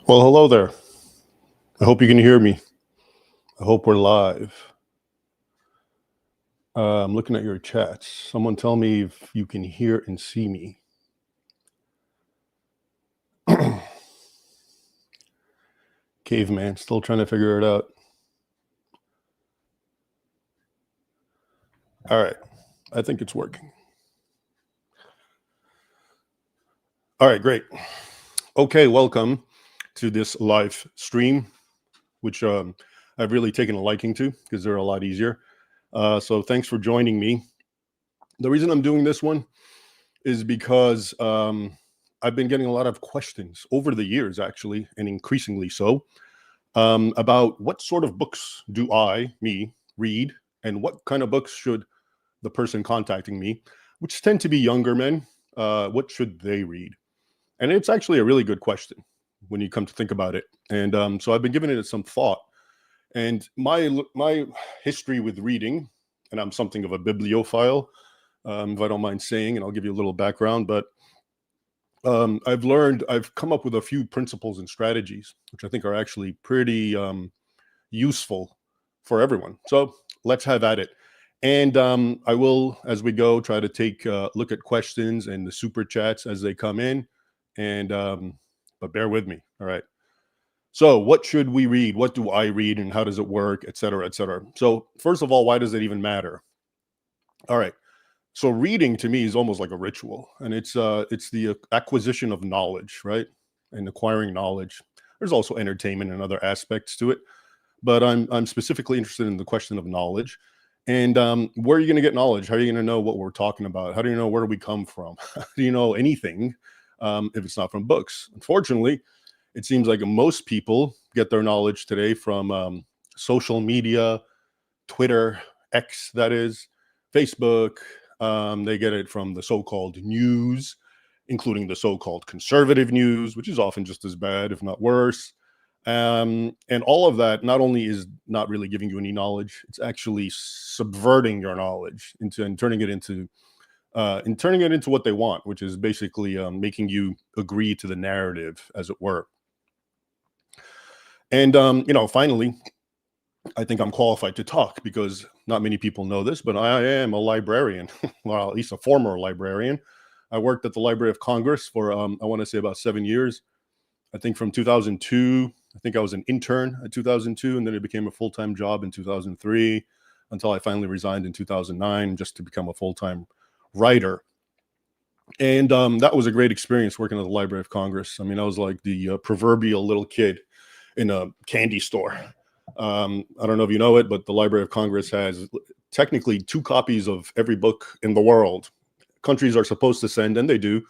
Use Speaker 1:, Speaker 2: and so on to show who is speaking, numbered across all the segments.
Speaker 1: Well, hello there. I hope you can hear me. I hope we're live. I'm looking at your chats. Someone tell me if you can hear and see me. Caveman, still trying to figure it out. All right, I think it's working. All right, great. Okay, welcome to this live stream, which I've really taken a liking to because they're a lot easier. So thanks for joining me. The reason I'm doing this one is because I've been getting a lot of questions over the years, actually, and increasingly so, about what sort of books do me, read, and what kind of books should the person contacting me, which tend to be younger men, what should they read? And it's actually a really good question when you come to think about it. And so I've been giving it some thought. And my history with reading, and I'm something of a bibliophile, if I don't mind saying, and I'll give you a little background, but I've come up with a few principles and strategies, which I think are actually pretty useful for everyone. So let's have at it. And I will, as we go, try to take a look at questions and the super chats as they come in. And but bear with me. All right. So what should we read? What do I read and how does it work, et cetera, et cetera? So first of all, why does it even matter? All right. So reading to me is almost like a ritual, and it's the acquisition of knowledge, right? And acquiring knowledge. There's also entertainment and other aspects to it, but I'm specifically interested in the question of knowledge. And where are you going to get knowledge? How are you going to know what we're talking about? How do you know where we come from? How do you know anything if it's not from books? Unfortunately, it seems like most people get their knowledge today from social media, Twitter, X, that is, Facebook. They get it from the so-called news, including the so-called conservative news, which is often just as bad, if not worse. And all of that not only is not really giving you any knowledge, it's actually subverting your knowledge and turning it into what they want, which is basically making you agree to the narrative, as it were. And finally, I think I'm qualified to talk because not many people know this, but I am a librarian, well, at least a former librarian. I worked at the Library of Congress for, I want to say about 7 years. I think from 2002, I think I was an intern at 2002, and then it became a full-time job in 2003 until I finally resigned in 2009 just to become a full-time writer. And that was a great experience working at the Library of Congress. I mean, I was like the proverbial little kid in a candy store. I don't know if you know it, but the Library of Congress has technically 2 copies of every book in the world. Countries are supposed to send, and they do,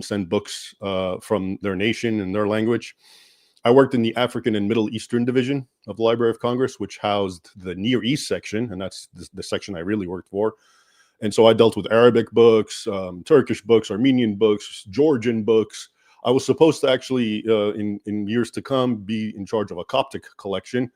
Speaker 1: send books from their nation and their language. I worked in the African and Middle Eastern division of the Library of Congress, which housed the Near East section, and that's the section I really worked for. And so I dealt with Arabic books, Turkish books, Armenian books, Georgian books. I was supposed to actually, in years to come, be in charge of a Coptic collection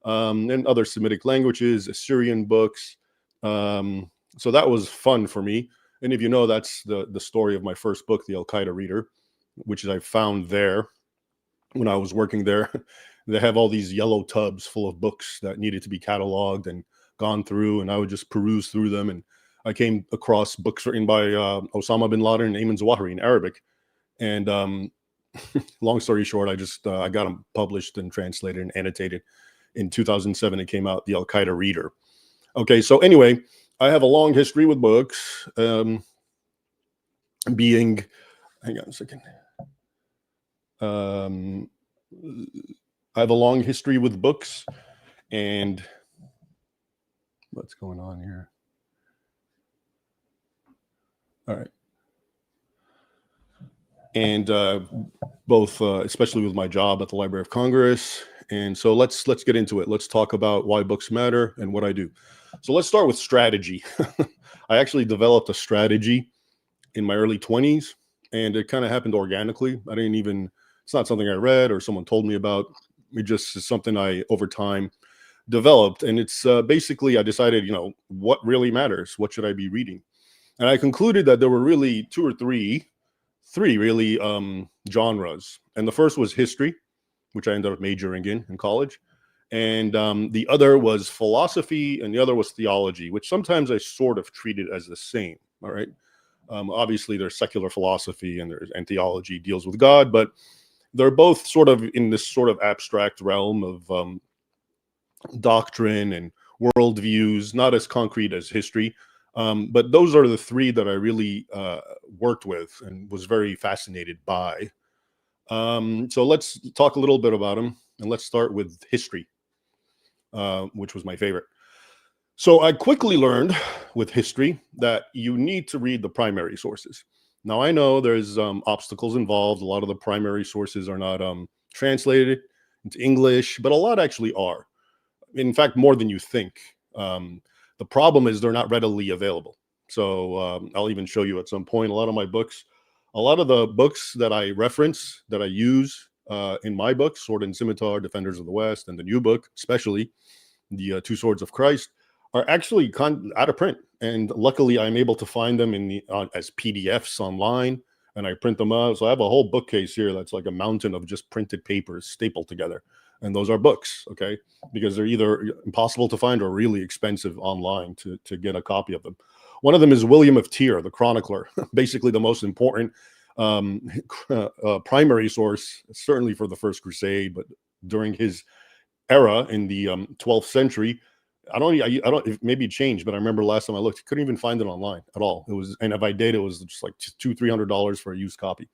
Speaker 1: and other Semitic languages, Assyrian books. So that was fun for me. And if you know, that's the story of my first book, The Al-Qaeda Reader, which I found there when I was working there. They have all these yellow tubs full of books that needed to be cataloged and gone through, and I would just peruse through them. And I came across books written by Osama bin Laden and Ayman Zawahiri in Arabic. And long story short, I got them published and translated and annotated. In 2007, it came out, The Al-Qaeda Reader. Okay, so anyway, I have a long history with books. Hang on a second. I have a long history with books, and what's going on here? All right. And both, especially with my job at the Library of Congress. And so let's get into it. Let's talk about why books matter and what I do. So let's start with strategy. I actually developed a strategy in my early 20s, and it kind of happened organically. It's not something I read or someone told me about. It just is something I, over time, developed. And it's basically, I decided, what really matters? What should I be reading? And I concluded that there were really three really genres. And the first was history. which I ended up majoring in college. And the other was philosophy, and the other was theology, which sometimes I sort of treated as the same. All right. Obviously, there's secular philosophy and theology deals with God, but they're both sort of in this sort of abstract realm of doctrine and worldviews, not as concrete as history. But those are the three that I really worked with and was very fascinated by. So let's talk a little bit about them, and let's start with history, which was my favorite. So I quickly learned with history that you need to read the primary sources. Now, I know there's obstacles involved. A lot of the primary sources are not translated into English, but a lot actually are. In fact, more than you think. The problem is they're not readily available. So I'll even show you at some point. A lot of the books that I reference, that I use in my books, Sword and Scimitar, Defenders of the West, and the new book, especially the Two Swords of Christ, are actually out of print. And luckily, I'm able to find them as PDFs online, and I print them out. So I have a whole bookcase here that's like a mountain of just printed papers stapled together. And those are books, okay? Because they're either impossible to find or really expensive online to get a copy of them. One of them is William of Tyre, the chronicler, basically the most important primary source, certainly for the First Crusade, but during his era in the 12th century. I don't, maybe it changed, but I remember last time I looked, you couldn't even find it online at all. And if I did, it was just like $200-300 for a used copy.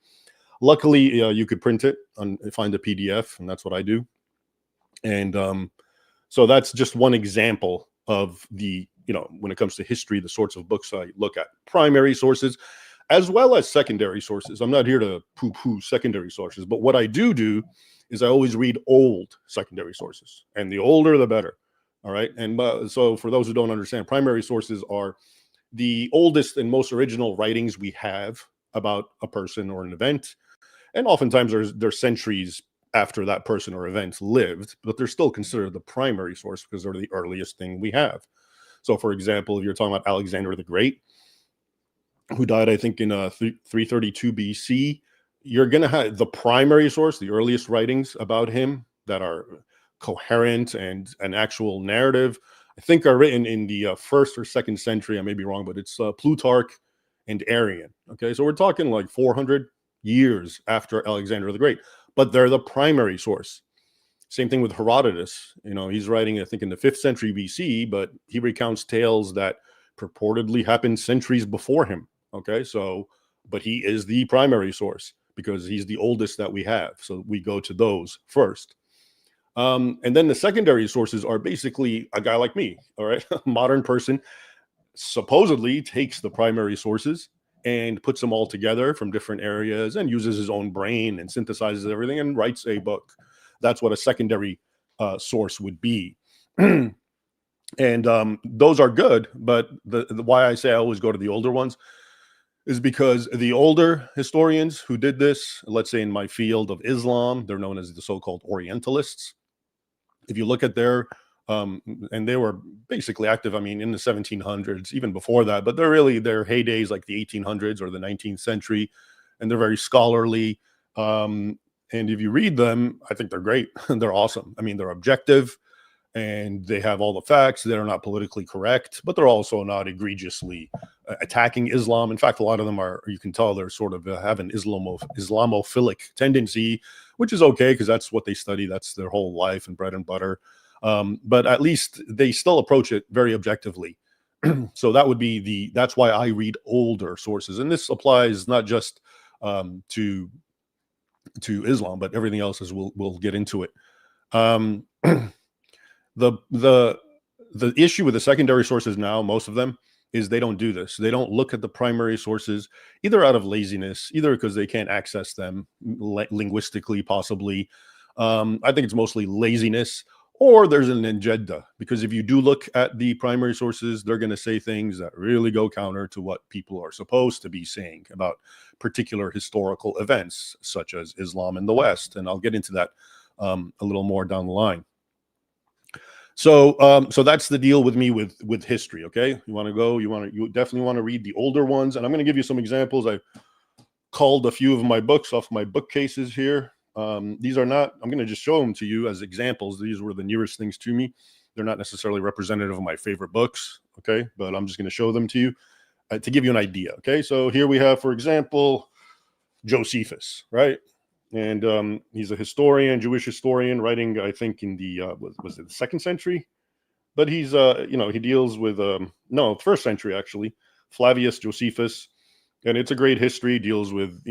Speaker 1: Luckily, you could print it and find a PDF, and that's what I do. And so that's just one example of when it comes to history, the sorts of books I look at: primary sources, as well as secondary sources. I'm not here to poo-poo secondary sources, but what I do is I always read old secondary sources, and the older, the better. All right. And so for those who don't understand, primary sources are the oldest and most original writings we have about a person or an event. And oftentimes they're centuries after that person or event lived, but they're still considered the primary source because they're the earliest thing we have. So, for example, if you're talking about Alexander the Great, who died, I think, in 332 BC, you're going to have the primary source, the earliest writings about him that are coherent and an actual narrative, I think are written in the 1st or 2nd century. I may be wrong, but it's Plutarch and Arrian. Okay, so we're talking like 400 years after Alexander the Great, but they're the primary source. Same thing with Herodotus. He's writing, I think, in the 5th century BC, but he recounts tales that purportedly happened centuries before him. Okay, so, but he is the primary source because he's the oldest that we have. So we go to those first. And then the secondary sources are basically a guy like me, all right? A modern person supposedly takes the primary sources and puts them all together from different areas and uses his own brain and synthesizes everything and writes a book. That's what a secondary source would be. And those are good, but the why I say I always go to the older ones is because the older historians who did this, let's say in my field of Islam, they're known as the so-called Orientalists. If you look at their, and they were basically active, I mean, in the 1700s, even before that, but their heydays like the 1800s or the 19th century, and they're very scholarly. And if you read them, I think they're great. They're awesome. I mean, they're objective and they have all the facts. They're not politically correct, but they're also not egregiously attacking Islam. In fact, a lot of them are, you can tell they're sort of have an Islamophilic tendency, which is okay because that's what they study. That's their whole life and bread and butter. But at least they still approach it very objectively. So that would be that's why I read older sources. And this applies not just to Islam, but everything else as we'll get into it. The issue with the secondary sources now, most of them, is they don't do this. They don't look at the primary sources, either out of laziness, either because they can't access them linguistically, possibly. I think it's mostly laziness, or there's an agenda. Because if you do look at the primary sources, they're going to say things that really go counter to what people are supposed to be saying about particular historical events, such as Islam in the West. And I'll get into that a little more down the line. So that's the deal with me with history. Okay, you definitely want to read the older ones, and I'm going to give you some examples. I culled a few of my books off my bookcases here These are not, I'm going to just show them to you as examples. These were the nearest things to me. They're not necessarily representative of my favorite books, okay? But I'm just going to show them to you to give you an idea, okay? So here we have, for example, Josephus, right? And he's a historian, Jewish historian, writing, I think, in the, was it the 2nd century? But he's, he deals with, no, 1st century, actually, Flavius, Josephus. And it's a great history, deals with,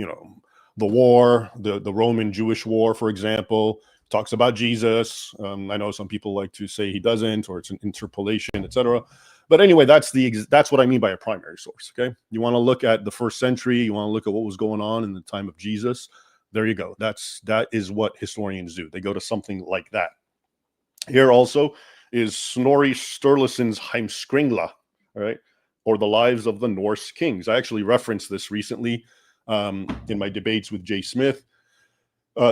Speaker 1: the war, the Roman Jewish war, for example, talks about Jesus. I know some people like to say he doesn't, or it's an interpolation, etc. But anyway, that's what I mean by a primary source. Okay, you want to look at the 1st century, you want to look at what was going on in the time of Jesus. There you go. That is what historians do. They go to something like that. Here also is Snorri Sturluson's Heimskringla, all right, or the lives of the Norse kings. I actually referenced this recently in my debates with Jay Smith.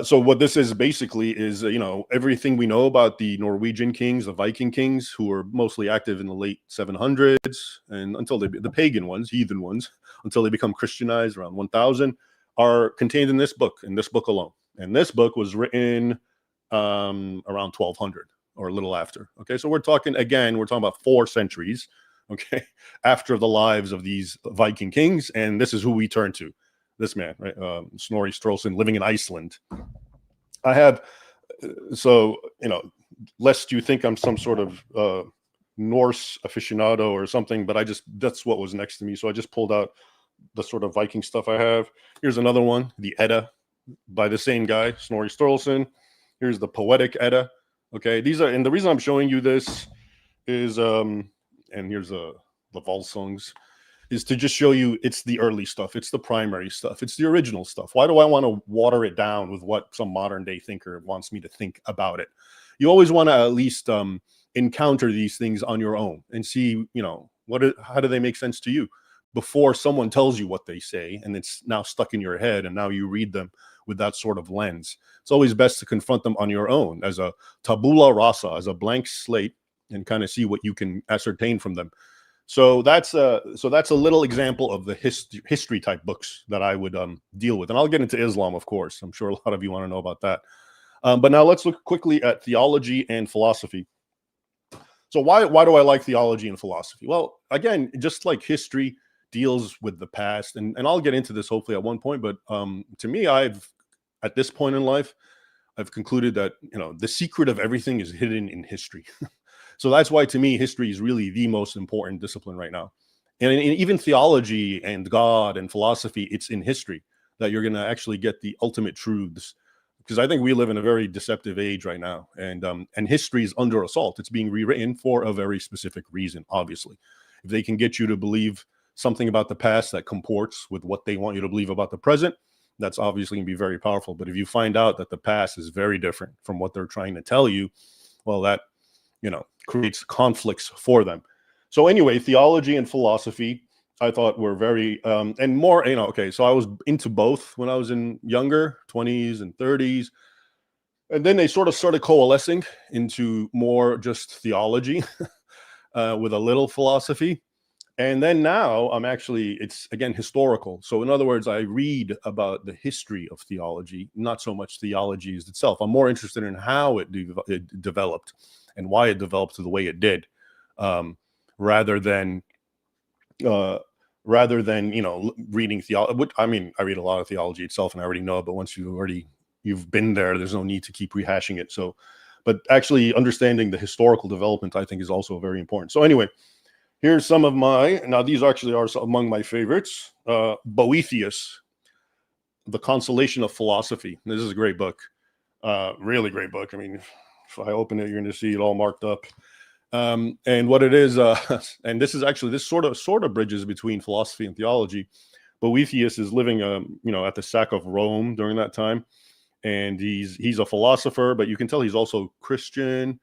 Speaker 1: So what this is basically is, everything we know about the Norwegian kings, the Viking kings, who were mostly active in the late 700s and until the pagan ones, heathen ones, until they become Christianized around 1000, are contained in this book alone. And this book was written around 1200 or a little after. Okay, so we're talking about 4 centuries, okay, after the lives of these Viking kings. And this is who we turn to. This man, right? Snorri Sturluson, living in Iceland. I have, lest you think I'm some sort of Norse aficionado or something, but that's what was next to me. So I just pulled out the sort of Viking stuff I have. Here's another one, the Edda, by the same guy, Snorri Sturluson. Here's the Poetic Edda. Okay, and the reason I'm showing you this is, and here's the Völsungs, is to just show you it's the early stuff, it's the primary stuff, it's the original stuff. Why do I want to water it down with what some modern day thinker wants me to think about it? You always want to at least encounter these things on your own and see, how do they make sense to you before someone tells you what they say and it's now stuck in your head and now you read them with that sort of lens. It's always best to confront them on your own as a tabula rasa, as a blank slate, and kind of see what you can ascertain from them. So that's a little example of the history type books that I would deal with. And I'll get into Islam, of course. I'm sure a lot of you want to know about that. But now let's look quickly at theology and philosophy. So why do I like theology and philosophy? Well, again, just like history deals with the past, and I'll get into this hopefully at one point, but to me, at this point in life, I've concluded that, the secret of everything is hidden in history. So that's why, to me, history is really the most important discipline right now. And even theology and God and philosophy, it's in history that you're going to actually get the ultimate truths. Because I think we live in a very deceptive age right now. And history is under assault. It's being rewritten for a very specific reason, obviously. If they can get you to believe something about the past that comports with what they want you to believe about the present, that's obviously going to be very powerful. But if you find out that the past is very different from what they're trying to tell you, well, that creates conflicts for them. So anyway, theology and philosophy, I thought were very, and more, okay, so I was into both when I was in younger 20s and 30s. And then they sort of started coalescing into more just theology with a little philosophy. And then now it's again historical. So in other words, I read about the history of theology, not so much theology as itself. I'm more interested in how it developed and why it developed the way it did, rather than reading theology. I mean, I read a lot of theology itself and I already know it, but once you've been there, there's no need to keep rehashing it. So, but actually understanding the historical development, I think, is also very important. So anyway, here's some of these actually are among my favorites. Boethius, The Consolation of Philosophy. This is a great book, really great book. I mean, if I open it, you're going to see it all marked up. And what it is, and this sort of bridges between philosophy and theology. Boethius is living, at the sack of Rome during that time, and he's a philosopher, but you can tell he's also Christian.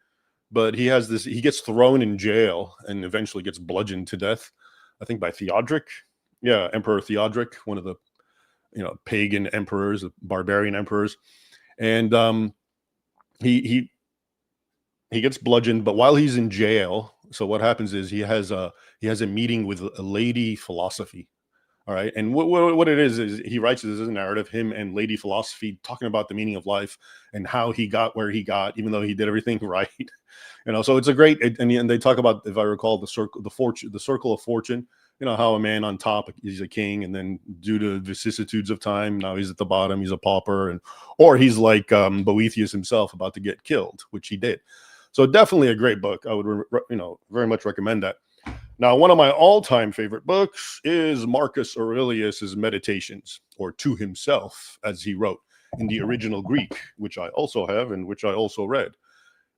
Speaker 1: But he gets thrown in jail and eventually gets bludgeoned to death, I think by Theodoric. Yeah, Emperor Theodoric, one of the pagan emperors, barbarian emperors, and he gets bludgeoned. But while he's in jail, so what happens is he has a meeting with a lady philosophy. All right. And what it is he writes this as a narrative, him and Lady Philosophy talking about the meaning of life and how he got where he got, even though he did everything right. So it's a great, and they talk about, if I recall, the circle of fortune, how a man on top is a king, and then due to vicissitudes of time, now he's at the bottom, he's a pauper, or he's like Boethius himself about to get killed, which he did. So definitely a great book. I would, very much recommend that. Now, one of my all-time favorite books is Marcus Aurelius's Meditations, or To Himself, as he wrote in the original Greek, which I also have and which I also read.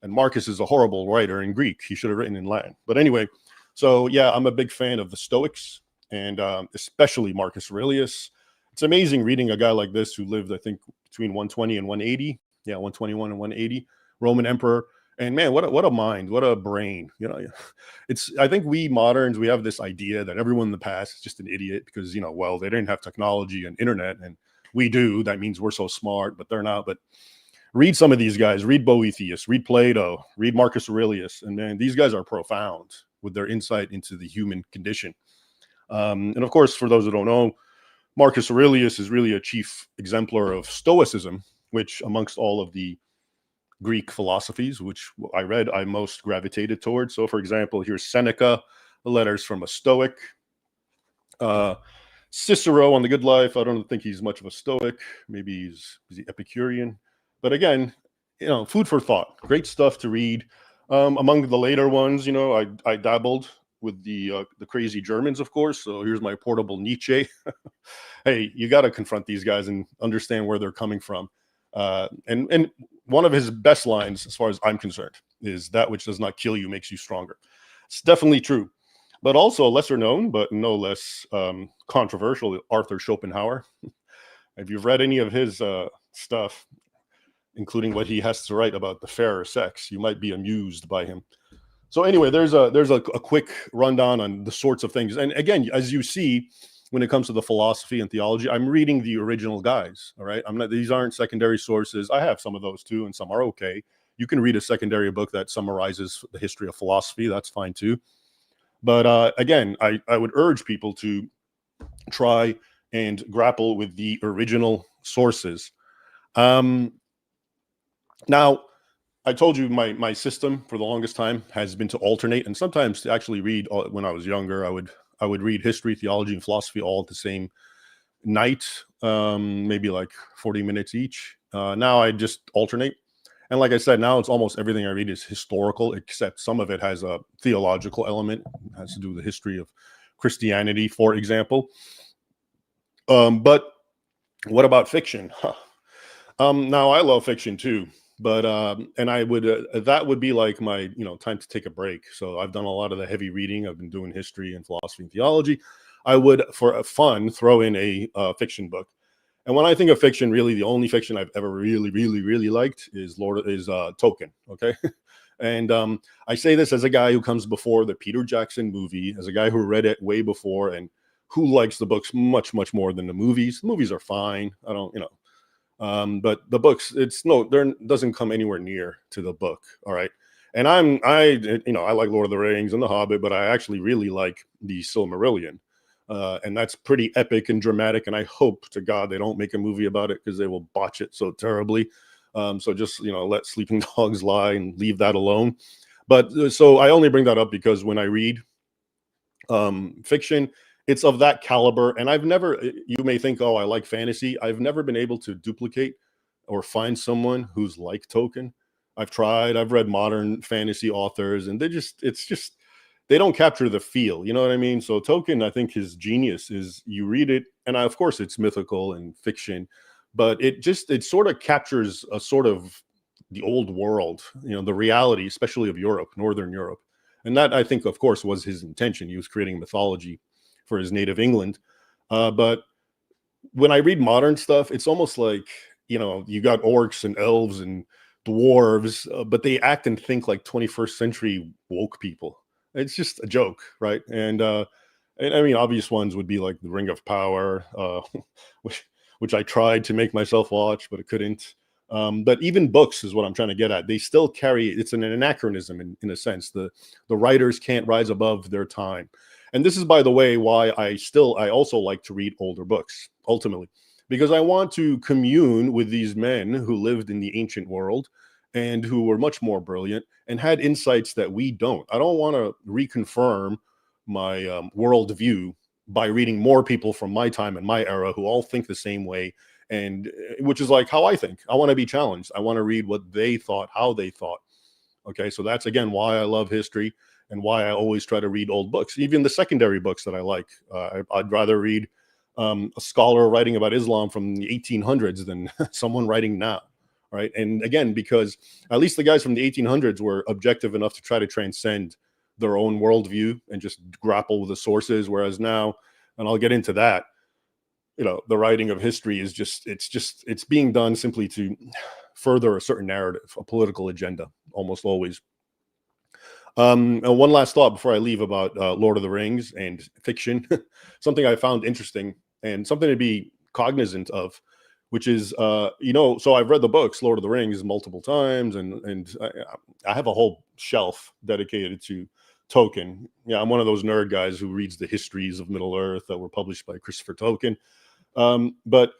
Speaker 1: And Marcus is a horrible writer in Greek. He should have written in Latin. But anyway, so yeah, I'm a big fan of the Stoics, and especially Marcus Aurelius. It's amazing reading a guy like this who lived, I think, between 120 and 180. Yeah, 121 and 180, Roman emperor. And man, what a mind, what a brain. I think we moderns, we have this idea that everyone in the past is just an idiot because, well, they didn't have technology and internet, and we do. That means we're so smart, but they're not. But read some of these guys, read Boethius, read Plato, read Marcus Aurelius. And man, these guys are profound with their insight into the human condition. And of course, for those who don't know, Marcus Aurelius is really a chief exemplar of Stoicism, which amongst all of the Greek philosophies, which I read, I most gravitated towards. So for example, here's Seneca, the Letters from a Stoic. Cicero on the Good Life. I don't think he's much of a Stoic. Maybe he's Epicurean. But again, food for thought. Great stuff to read. Among the later ones, I dabbled with the crazy Germans, of course. So here's my portable Nietzsche. Hey, you got to confront these guys and understand where they're coming from. And one of his best lines, as far as I'm concerned, is that which does not kill you makes you stronger. It's definitely true. But also lesser known, but no less controversial, Arthur Schopenhauer. If you've read any of his stuff, including what he has to write about the fairer sex, you might be amused by him. So anyway, there's a quick rundown on the sorts of things. And again, as you see, when it comes to the philosophy and theology, I'm reading the original guys. All right. These aren't secondary sources. I have some of those too, and some are okay. You can read a secondary book that summarizes the history of philosophy. That's fine too. But again, I would urge people to try and grapple with the original sources. Now, I told you my system for the longest time has been to alternate, and sometimes to actually read. When I was younger, I would read history, theology, and philosophy all at the same night, maybe like 40 minutes each. Now I just alternate. And like I said, now it's almost everything I read is historical, except some of it has a theological element. It has to do with the history of Christianity, for example. But what about fiction? Now I love fiction too. But and I would that would be like my time to take a break. So I've done a lot of the heavy reading. I've been doing history and philosophy and theology. I would, for fun, throw in a fiction book. And when I think of fiction, really the only fiction I've ever really liked is Tolkien. Okay, and I say this as a guy who comes before the Peter Jackson movie, as a guy who read it way before and who likes the books much more than the movies. The movies are fine. I don't but the books, there doesn't come anywhere near to the book. All right. And I like Lord of the Rings and The Hobbit, but I actually really like the Silmarillion. And that's pretty epic and dramatic. And I hope to God they don't make a movie about it because they will botch it so terribly. So just, let sleeping dogs lie and leave that alone. But so I only bring that up because when I read fiction, it's of that caliber. And you may think, oh, I like fantasy. I've never been able to duplicate or find someone who's like Tolkien. I've read modern fantasy authors, and they don't capture the feel. You know what I mean? So Tolkien, I think his genius is you read it, and of course it's mythical and fiction, but it sort of captures a sort of the old world, the reality, especially of Europe, Northern Europe. And that, I think, of course, was his intention. He was creating mythology for his native England. But when I read modern stuff, it's almost like, you got orcs and elves and dwarves, but they act and think like 21st century woke people. It's just a joke, right? And I mean, obvious ones would be like The Ring of Power, which I tried to make myself watch, but I couldn't. But even books is what I'm trying to get at. They still carry, it's an anachronism in a sense. The writers can't rise above their time. And this is, by the way, why I also like to read older books, ultimately, because I want to commune with these men who lived in the ancient world and who were much more brilliant and had insights that we don't. I don't want to reconfirm my worldview by reading more people from my time and my era who all think the same way, and which is like how I think. I want to be challenged. I want to read what they thought, how they thought. Okay, so that's again why I love history and why I always try to read old books, even the secondary books that I like. I'd rather read a scholar writing about Islam from the 1800s than someone writing now, right? And again, because at least the guys from the 1800s were objective enough to try to transcend their own worldview and just grapple with the sources, whereas now, and I'll get into that, you know, the writing of history is it's being done simply to further a certain narrative, a political agenda, almost always. And one last thought before I leave about Lord of the Rings and fiction, something I found interesting and something to be cognizant of, which is, you know, so I've read the books, Lord of the Rings, multiple times, and I have a whole shelf dedicated to Tolkien. Yeah, I'm one of those nerd guys who reads the histories of Middle Earth that were published by Christopher Tolkien. But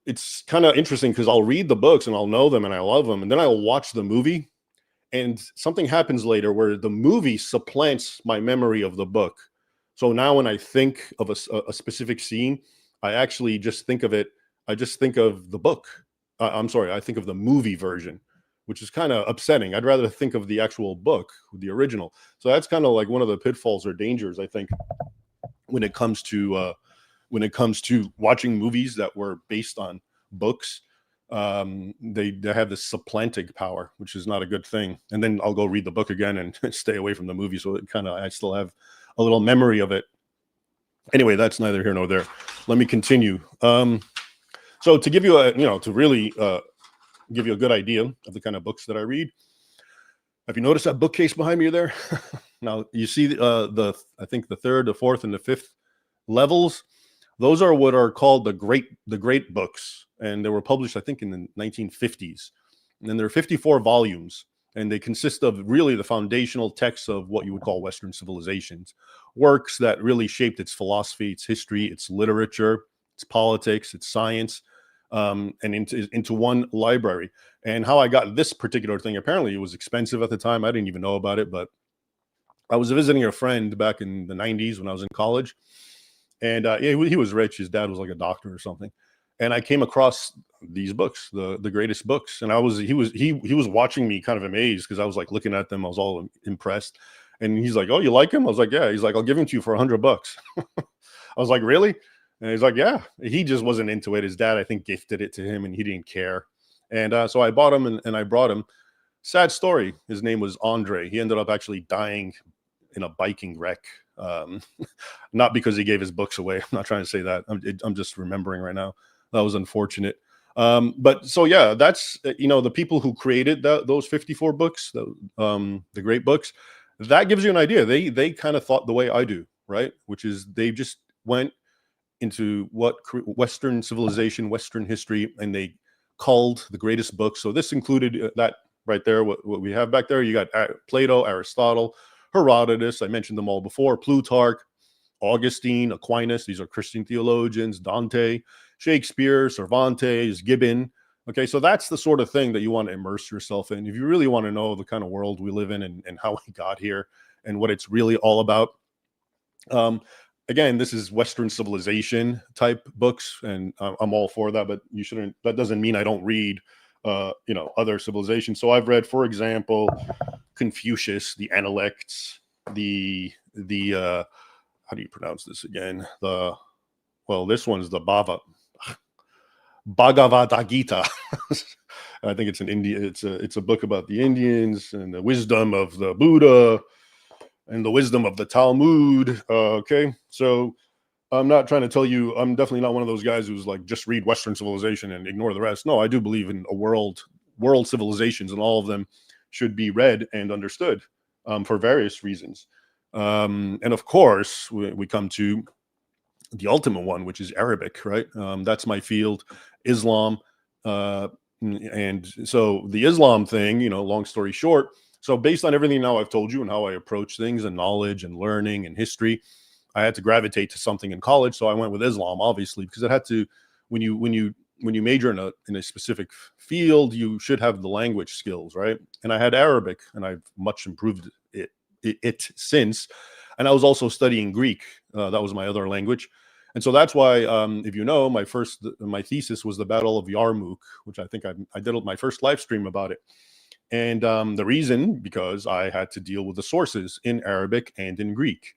Speaker 1: it's kind of interesting because I'll read the books and I'll know them and I love them, and then I'll watch the movie, and something happens later where the movie supplants my memory of the book. So now when I think of a specific scene, I actually just think of it. I just think of the book. I'm sorry, I think of the movie version, which is kind of upsetting. I'd rather think of the actual book, the original. So that's kind of like one of the pitfalls or dangers, I think, when it comes to watching movies that were based on books. They have this supplanting power, which is not a good thing. And then I'll go read the book again and stay away from the movie, so it kind of, I still have a little memory of it. Anyway, that's neither here nor there. Let me continue. So to give you a, you know, to really give you a good idea of the kind of books that I read, have you noticed that bookcase behind me there? Now you see I think the third, the fourth, and the fifth levels. Those are what are called the great books, and they were published, I think, in the 1950s. And then there are 54 volumes, and they consist of really the foundational texts of what you would call Western civilizations, works that really shaped its philosophy, its history, its literature, its politics, its science, and into one library. And how I got this particular thing, apparently it was expensive at the time. I didn't even know about it, but I was visiting a friend back in the 90s when I was in college. And yeah, he was rich. His dad was like a doctor or something. And I came across these books, the greatest books. And he was watching me kind of amazed because I was like looking at them. I was all impressed. And he's like, "Oh, you like him?" I was like, "Yeah." He's like, "I'll give him to you for $100." I was like, "Really?" And he's like, "Yeah." He just wasn't into it. His dad, I think, gifted it to him and he didn't care. And so I bought him and I brought him. Sad story. His name was Andre. He ended up actually dying in a biking wreck. Not because he gave his books away. I'm not trying to say that. I'm just remembering right now. That was unfortunate. But so yeah, that's, you know, the people who created those 54 books, the great books, that gives you an idea. They kind of thought the way I do, right? Which is they just went into what Western civilization, Western history, and they culled the greatest books. So this included that right there, what we have back there. You got Plato, Aristotle, Herodotus, I mentioned them all before, Plutarch, Augustine, Aquinas, these are Christian theologians, Dante, Shakespeare, Cervantes, Gibbon. Okay, so that's the sort of thing that you want to immerse yourself in. If you really want to know the kind of world we live in and how we got here and what it's really all about. Again, this is Western civilization type books, and I'm all for that, but you shouldn't, that doesn't mean I don't read, you know, other civilizations. So I've read, for example, Confucius, the Analects, the how do you pronounce this again? Well, this one's the Bhagavad Gita. I think it's an it's a book about the Indians and the wisdom of the Buddha and the wisdom of the Talmud. Okay, so I'm not trying to tell you, I'm definitely not one of those guys who's like just read Western civilization and ignore the rest. No, I do believe in a world civilizations, and all of them should be read and understood for various reasons. And of course, we come to the ultimate one, which is Arabic, right? That's my field, Islam. And so the Islam thing, you know, long story short, so based on everything now I've told you and how I approach things and knowledge and learning and history, I had to gravitate to something in college, so I went with Islam, obviously, because it had to. When you major in a specific field, you should have the language skills, right? And I had Arabic, and I've much improved it since. And I was also studying Greek. That was my other language. And so that's why, if you know, my thesis was the Battle of Yarmouk, which I think I did my first live stream about it. And the reason, because I had to deal with the sources in Arabic and in Greek.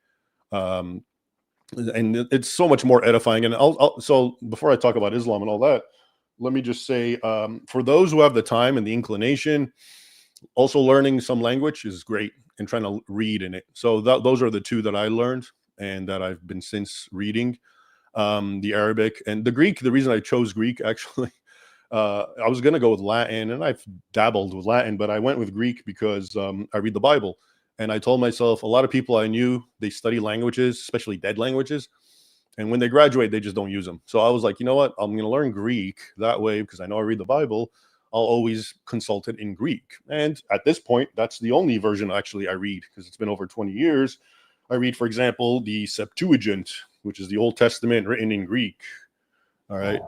Speaker 1: And it's so much more edifying. And so before I talk about Islam and all that, let me just say, for those who have the time and the inclination, also learning some language is great, and trying to read in it. So those are the two that I learned and that I've been since reading. The Arabic and the Greek. The reason I chose Greek, actually, I was going to go with Latin, and I've dabbled with Latin, but I went with Greek because I read the Bible. And I told myself, a lot of people I knew, they study languages, especially dead languages. And when they graduate, they just don't use them. So I was like, you know what? I'm going to learn Greek that way, because I know I read the Bible. I'll always consult it in Greek. And at this point, that's the only version actually I read, because it's been over 20 years. I read, for example, the Septuagint, which is the Old Testament written in Greek. All right.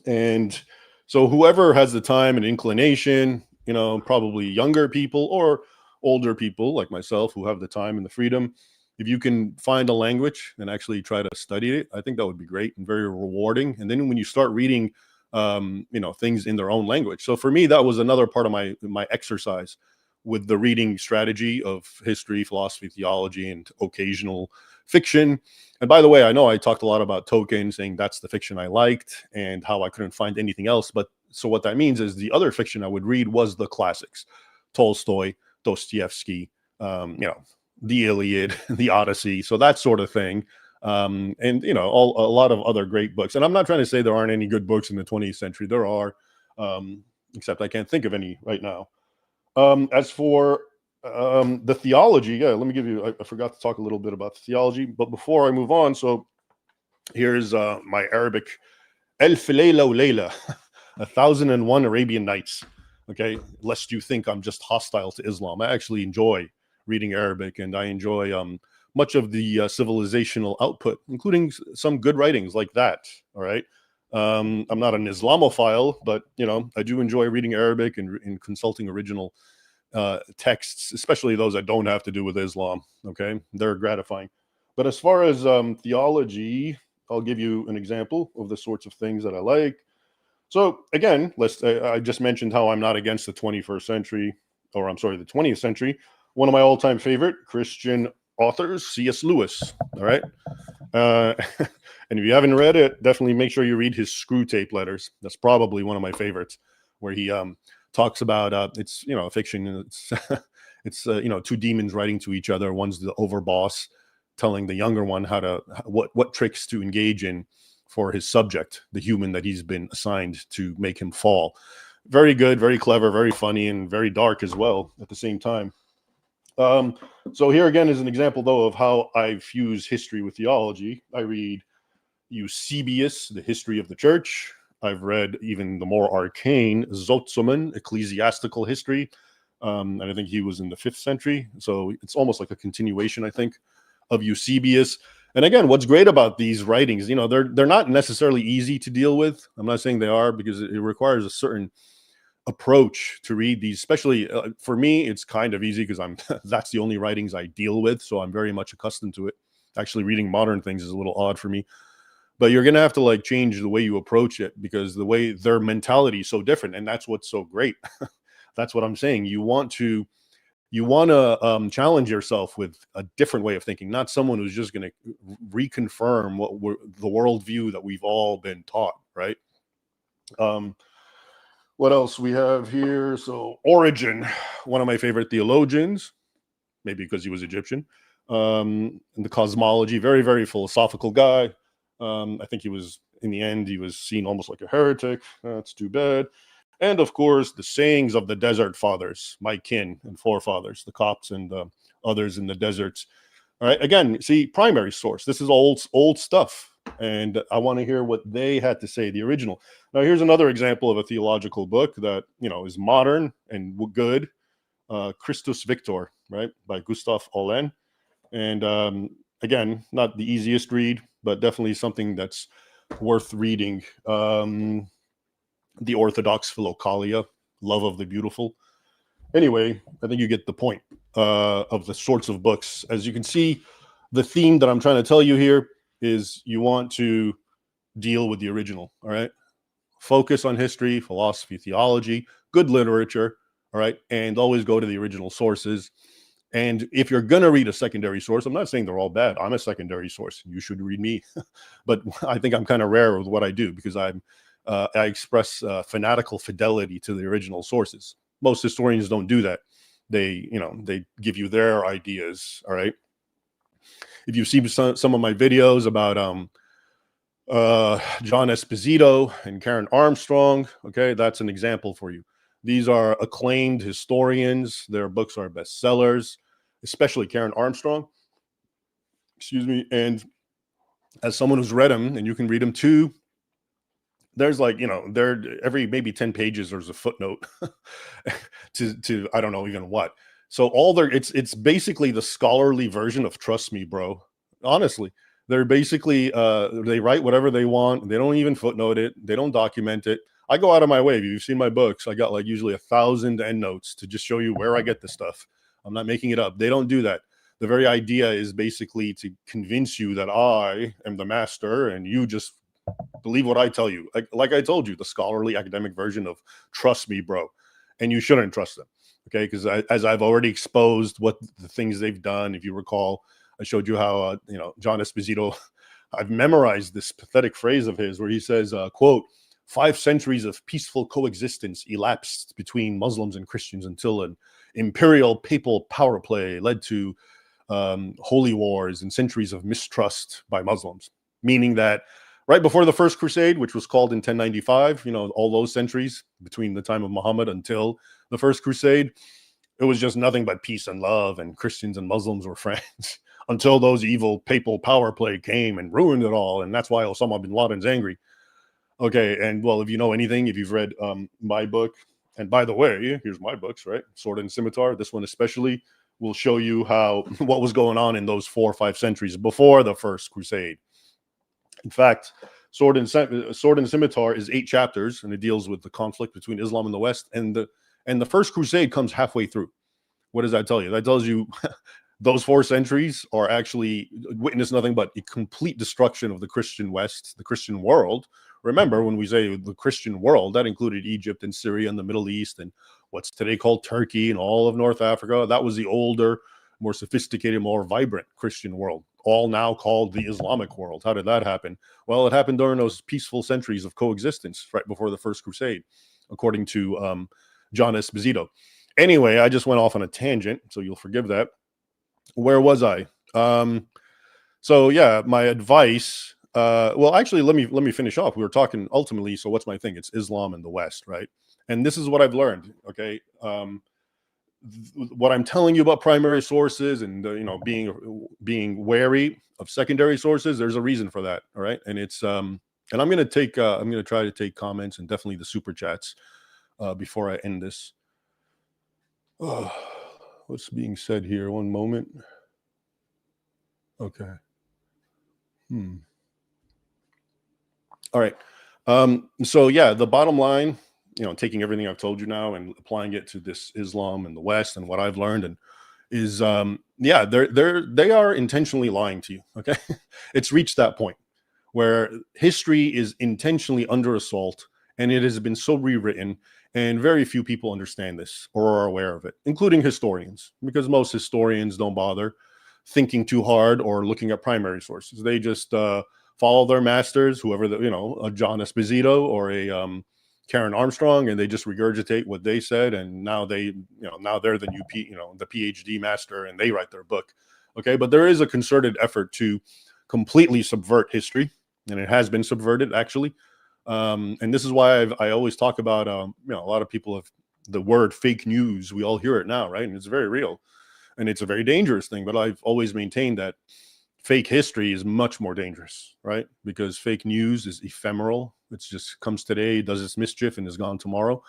Speaker 1: And so whoever has the time and inclination, probably younger people or older people like myself who have the time and the freedom, if you can find a language and actually try to study it, I think that would be great and very rewarding. And then when you start reading, things in their own language. So for me, that was another part of my exercise with the reading strategy of history, philosophy, theology, and occasional fiction. And by the way, I know I talked a lot about Tolkien, saying that's the fiction I liked and how I couldn't find anything else. But so what that means is the other fiction I would read was the classics, Tolstoy, Dostoevsky, the Iliad, the Odyssey, so that sort of thing. And a lot of other great books. And I'm not trying to say there aren't any good books in the 20th century. There are, except I can't think of any right now. As for the theology, let me give you, I forgot to talk a little bit about the theology, but before I move on, so here's my Arabic, Elf Layla Layla, 1001 Arabian Nights. Okay, lest you think I'm just hostile to Islam. I actually enjoy reading Arabic, and I enjoy much of the civilizational output, including some good writings like that. All right. I'm not an Islamophile, but I do enjoy reading Arabic and consulting original texts, especially those that don't have to do with Islam. Okay, they're gratifying. But as far as theology, I'll give you an example of the sorts of things that I like. So again, I just mentioned how I'm not against the 21st century, or I'm sorry, the 20th century. One of my all-time favorite Christian authors, C.S. Lewis. All right. And if you haven't read it, definitely make sure you read his Screwtape Letters. That's probably one of my favorites, where he talks about it's fiction. It's two demons writing to each other. One's the overboss telling the younger one what tricks to engage in for his subject, the human that he's been assigned to make him fall. Very good, very clever, very funny, and very dark as well at the same time. So here again is an example, though, of how I fuse history with theology. I read Eusebius, The History of the Church. I've read even the more arcane Zotsumon, Ecclesiastical History. And I think he was in the 5th century. So it's almost like a continuation, I think, of Eusebius. And again, what's great about these writings, they're not necessarily easy to deal with. I'm not saying they are, because it requires a certain approach to read these, especially for me. It's kind of easy because that's the only writings I deal with, so I'm very much accustomed to it. Actually, reading modern things is a little odd for me, but you're gonna have to change the way you approach it, because the way their mentality is so different, and that's what's so great. That's what I'm saying. You want to challenge yourself with a different way of thinking, not someone who's just going to reconfirm the worldview that we've all been taught, right? What else we have here? So Origen, one of my favorite theologians, maybe because he was Egyptian, and the cosmology, very, very philosophical guy. I think in the end, he was seen almost like a heretic. That's too bad. And of course, the sayings of the desert fathers, my kin and forefathers, the Copts and others in the deserts. All right. Again, see, primary source. This is old stuff. And I want to hear what they had to say, the original. Now, here's another example of a theological book that, is modern and good. Christus Victor, right, by Gustav Holén. And again, not the easiest read, but definitely something that's worth reading. The Orthodox Philokalia, Love of the Beautiful. Anyway, I think you get the point of the sorts of books. As you can see, the theme that I'm trying to tell you here is you want to deal with the original, all right? Focus on history, philosophy, theology, good literature, all right? And always go to the original sources. And if you're going to read a secondary source, I'm not saying they're all bad. I'm a secondary source. You should read me. But I think I'm kind of rare with what I do because I express fanatical fidelity to the original sources. Most historians don't do that. They give you their ideas, all right? If you've seen some of my videos about John Esposito and Karen Armstrong, okay, that's an example for you. These are acclaimed historians. Their books are bestsellers, especially Karen Armstrong. Excuse me. And as someone who's read them, and you can read them too, there's like, there every maybe 10 pages, there's a footnote to I don't know even what. So it's basically the scholarly version of Trust Me, Bro. Honestly, they're basically they write whatever they want. They don't even footnote it. They don't document it. I go out of my way. If you've seen my books, I got like usually 1,000 endnotes to just show you where I get the stuff. I'm not making it up. They don't do that. The very idea is basically to convince you that I am the master and you just believe what I tell you. Like I told you, the scholarly academic version of Trust Me, Bro. And you shouldn't trust them. Okay, because as I've already exposed what the things they've done, if you recall, I showed you how John Esposito, I've memorized this pathetic phrase of his where he says, quote, 5 centuries of peaceful coexistence elapsed between Muslims and Christians until an imperial papal power play led to holy wars and centuries of mistrust by Muslims. Meaning that right before the First Crusade, which was called in 1095, all those centuries between the time of Muhammad until the First Crusade, it was just nothing but peace and love, and Christians and Muslims were friends until those evil papal power play came and ruined it all. And that's why Osama bin Laden's angry. Okay, and well, if you know anything, if you've read my book, and by the way, here's my books, right? Sword and Scimitar, this one especially will show you what was going on in those 4 or 5 centuries before the First Crusade. In fact, Sword and Scimitar is 8 chapters, and it deals with the conflict between Islam and the West. And the First Crusade comes halfway through. What does that tell you? That tells you those 4 centuries are actually witness nothing but a complete destruction of the Christian West, the Christian world. Remember, when we say the Christian world, that included Egypt and Syria and the Middle East and what's today called Turkey and all of North Africa. That was the older, more sophisticated, more vibrant Christian world, all now called the Islamic world. How did that happen? Well, it happened during those peaceful centuries of coexistence right before the First Crusade, according to John Esposito. Anyway, I just went off on a tangent, so you'll forgive that. Where was I? So yeah, my advice. Well, actually, let me finish off. We were talking ultimately. So what's my thing? It's Islam and the West, right? And this is what I've learned. Okay, what I'm telling you about primary sources and being wary of secondary sources. There's a reason for that. All right, and it's and I'm gonna try to take comments and definitely the super chats before I end this. What's being said here? One moment. Okay. All right. So yeah, the bottom line, taking everything I've told you now and applying it to this Islam and the West and what I've learned and is yeah, they are intentionally lying to you. Okay. It's reached that point where history is intentionally under assault and it has been so rewritten, and very few people understand this or are aware of it, including historians, because most historians don't bother thinking too hard or looking at primary sources. They just follow their masters, whoever a John Esposito or a Karen Armstrong, and they just regurgitate what they said, and now they're the the PhD master, and they write their book. Okay, but there is a concerted effort to completely subvert history, and it has been subverted actually. And this is why I always talk about a lot of people have the word fake news. We all hear it now, right? And it's very real, and it's a very dangerous thing. But I've always maintained that fake history is much more dangerous, right? Because fake news is ephemeral. It just comes today, does its mischief, and is gone tomorrow.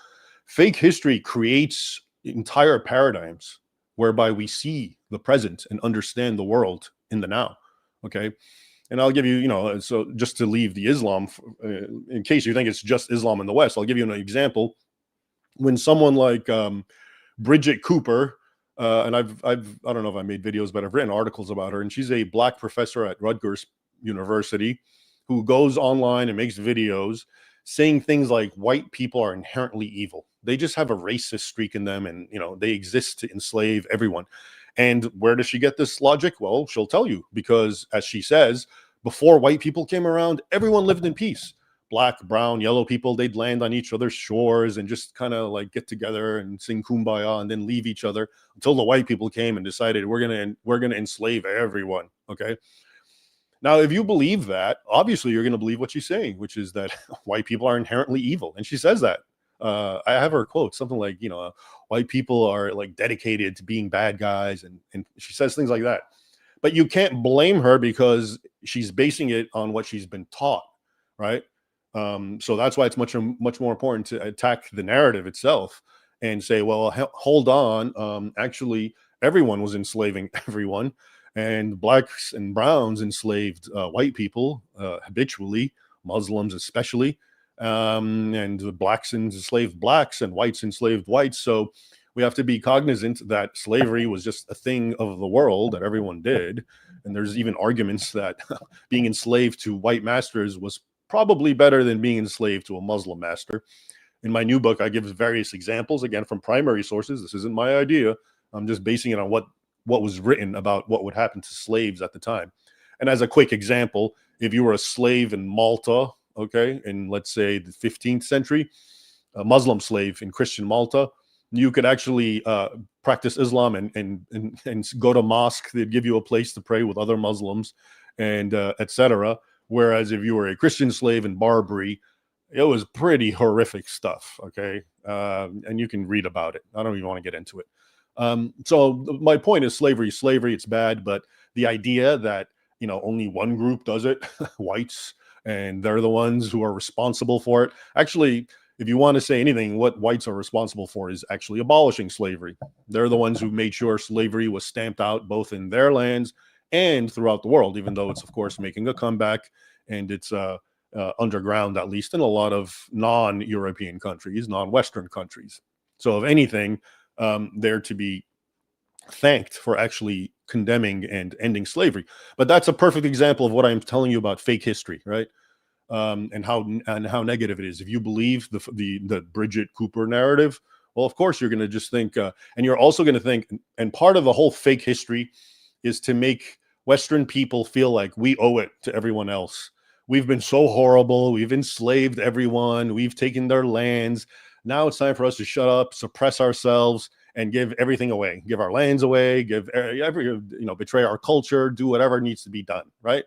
Speaker 1: Fake history creates entire paradigms whereby we see the present and understand the world in the now. Okay. And I'll give you, so just to leave the Islam, in case you think it's just Islam in the West, I'll give you an example. When someone like Bridget Cooper, and I don't know if I made videos, but I've written articles about her, and she's a black professor at Rutgers University who goes online and makes videos saying things like white people are inherently evil. They just have a racist streak in them, and they exist to enslave everyone. And where does she get this logic? Well, she'll tell you, because as she says, before white people came around, everyone lived in peace. Black, brown, yellow people, they'd land on each other's shores and just kind of like get together and sing kumbaya and then leave each other until the white people came and decided we're gonna enslave everyone. Okay. Now, if you believe that, obviously you're going to believe what she's saying, which is that white people are inherently evil. And she says that. I have her quote, something like, white people are like dedicated to being bad guys. And she says things like that. But you can't blame her because she's basing it on what she's been taught, right? So that's why it's much more important to attack the narrative itself and say, well, hold on. Actually, everyone was enslaving everyone. And blacks and browns enslaved white people habitually, Muslims especially, and the blacks enslaved blacks and whites enslaved whites. So we have to be cognizant that slavery was just a thing of the world that everyone did. And there's even arguments that being enslaved to white masters was probably better than being enslaved to a Muslim master. In my new book, I give various examples, again, from primary sources. This isn't my idea. I'm just basing it on what was written about what would happen to slaves at the time. And as a quick example, if you were a slave in Malta, okay, in let's say the 15th century, a Muslim slave in Christian Malta, you could actually practice Islam and go to mosque. They'd give you a place to pray with other Muslims and etc. Whereas if you were a Christian slave in Barbary, it was pretty horrific stuff, okay? And you can read about it. I don't even want to get into it. So my point is slavery, it's bad, but the idea that, only one group does it, whites, and they're the ones who are responsible for it. Actually, if you want to say anything, what whites are responsible for is actually abolishing slavery. They're the ones who made sure slavery was stamped out both in their lands and throughout the world, even though it's, of course, making a comeback and it's underground, at least in a lot of non-European countries, non-Western countries. So if anything, they're to be thanked for actually condemning and ending slavery. But that's a perfect example of what I'm telling you about fake history, right? And how negative it is. If you believe the Bridget Cooper narrative, well, of course you're going to just think, and you're also going to think, and part of the whole fake history is to make Western people feel like we owe it to everyone else. We've been so horrible. We've enslaved everyone. We've taken their lands. Now it's time for us to shut up, suppress ourselves, and give everything away. Give our lands away. Betray our culture. Do whatever needs to be done. Right.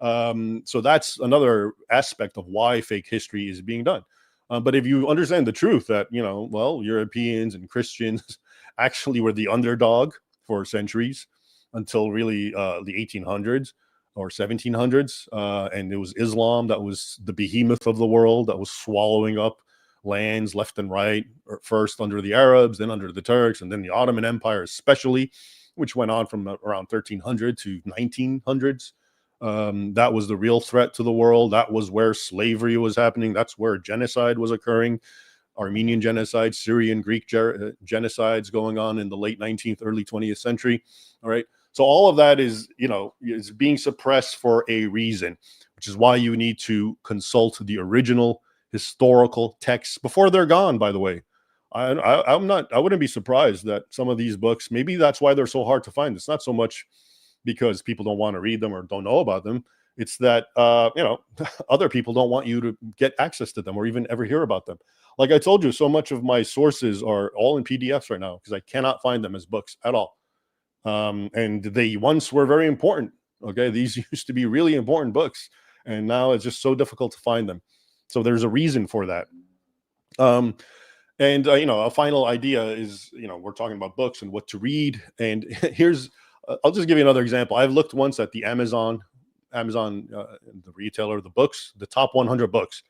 Speaker 1: So that's another aspect of why fake history is being done. But if you understand the truth that Europeans and Christians actually were the underdog for centuries until really the 1800s. Or 1700s, and it was Islam that was the behemoth of the world that was swallowing up lands left and right, first under the Arabs, then under the Turks, and then the Ottoman Empire especially, which went on from around 1300 to 1900s. That was the real threat to the world. That was where slavery was happening. That's where genocide was occurring. Armenian genocide, Syrian, Greek genocides going on in the late 19th, early 20th century. All right. So all of that is being suppressed for a reason, which is why you need to consult the original historical texts before they're gone, by the way. I wouldn't be surprised that some of these books, maybe that's why they're so hard to find. It's not so much because people don't want to read them or don't know about them. It's that, other people don't want you to get access to them or even ever hear about them. Like I told you, so much of my sources are all in PDFs right now because I cannot find them as books at all. And they once were very important. Okay. These used to be really important books, and now it's just so difficult to find them. So there's a reason for that. And a final idea is, we're talking about books and what to read. And here's, I'll just give you another example. I've looked once at the Amazon, the retailer, the books, the top 100 books.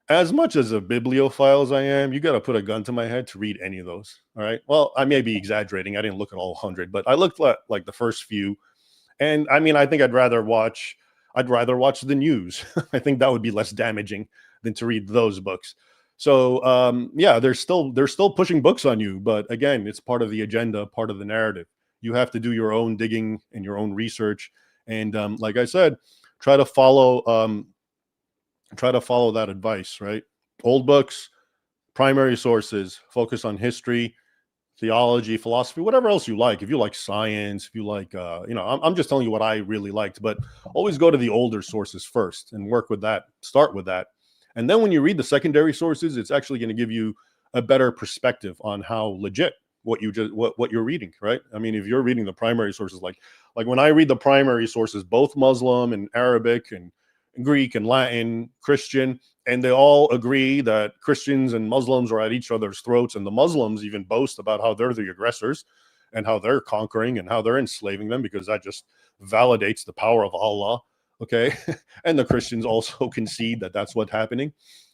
Speaker 1: As much as a bibliophile as I am, you got to put a gun to my head to read any of those. All right. Well, I may be exaggerating. I didn't look at all 100, but I looked at like the first few. And I mean, I think I'd rather watch the news. I think that would be less damaging than to read those books. So yeah, they're still pushing books on you, but again, it's part of the agenda, part of the narrative. You have to do your own digging and your own research, and like I said, try to follow that advice. Right, old books, primary sources, focus on history, theology, philosophy, whatever else you like. If you like science, if you like, I'm just telling you what I really liked, but always go to the older sources first and work with that. Start with that. And then when you read the secondary sources, it's actually going to give you a better perspective on how legit what you're reading, right? I mean, if you're reading the primary sources, like when I read the primary sources, both Muslim and Arabic and Greek and Latin, Christian, and they all agree that Christians and Muslims are at each other's throats, and the Muslims even boast about how they're the aggressors and how they're conquering and how they're enslaving them, because that just validates the power of Allah. Okay. And the Christians also concede that that's what's happening.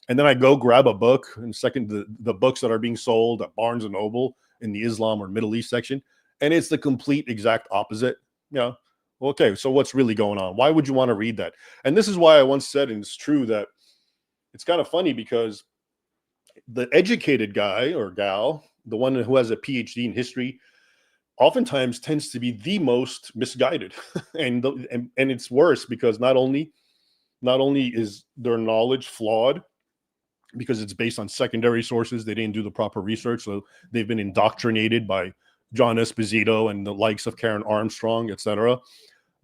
Speaker 1: And then I go grab a book, and the books that are being sold at Barnes and Noble in the Islam or Middle East section, and it's the complete exact opposite. Okay, so what's really going on? Why would you want to read that? And this is why I once said, and it's true, that it's kind of funny because the educated guy or gal, the one who has a PhD in history, oftentimes tends to be the most misguided. and it's worse because not only is their knowledge flawed because it's based on secondary sources, they didn't do the proper research, so they've been indoctrinated by John Esposito and the likes of Karen Armstrong, etc.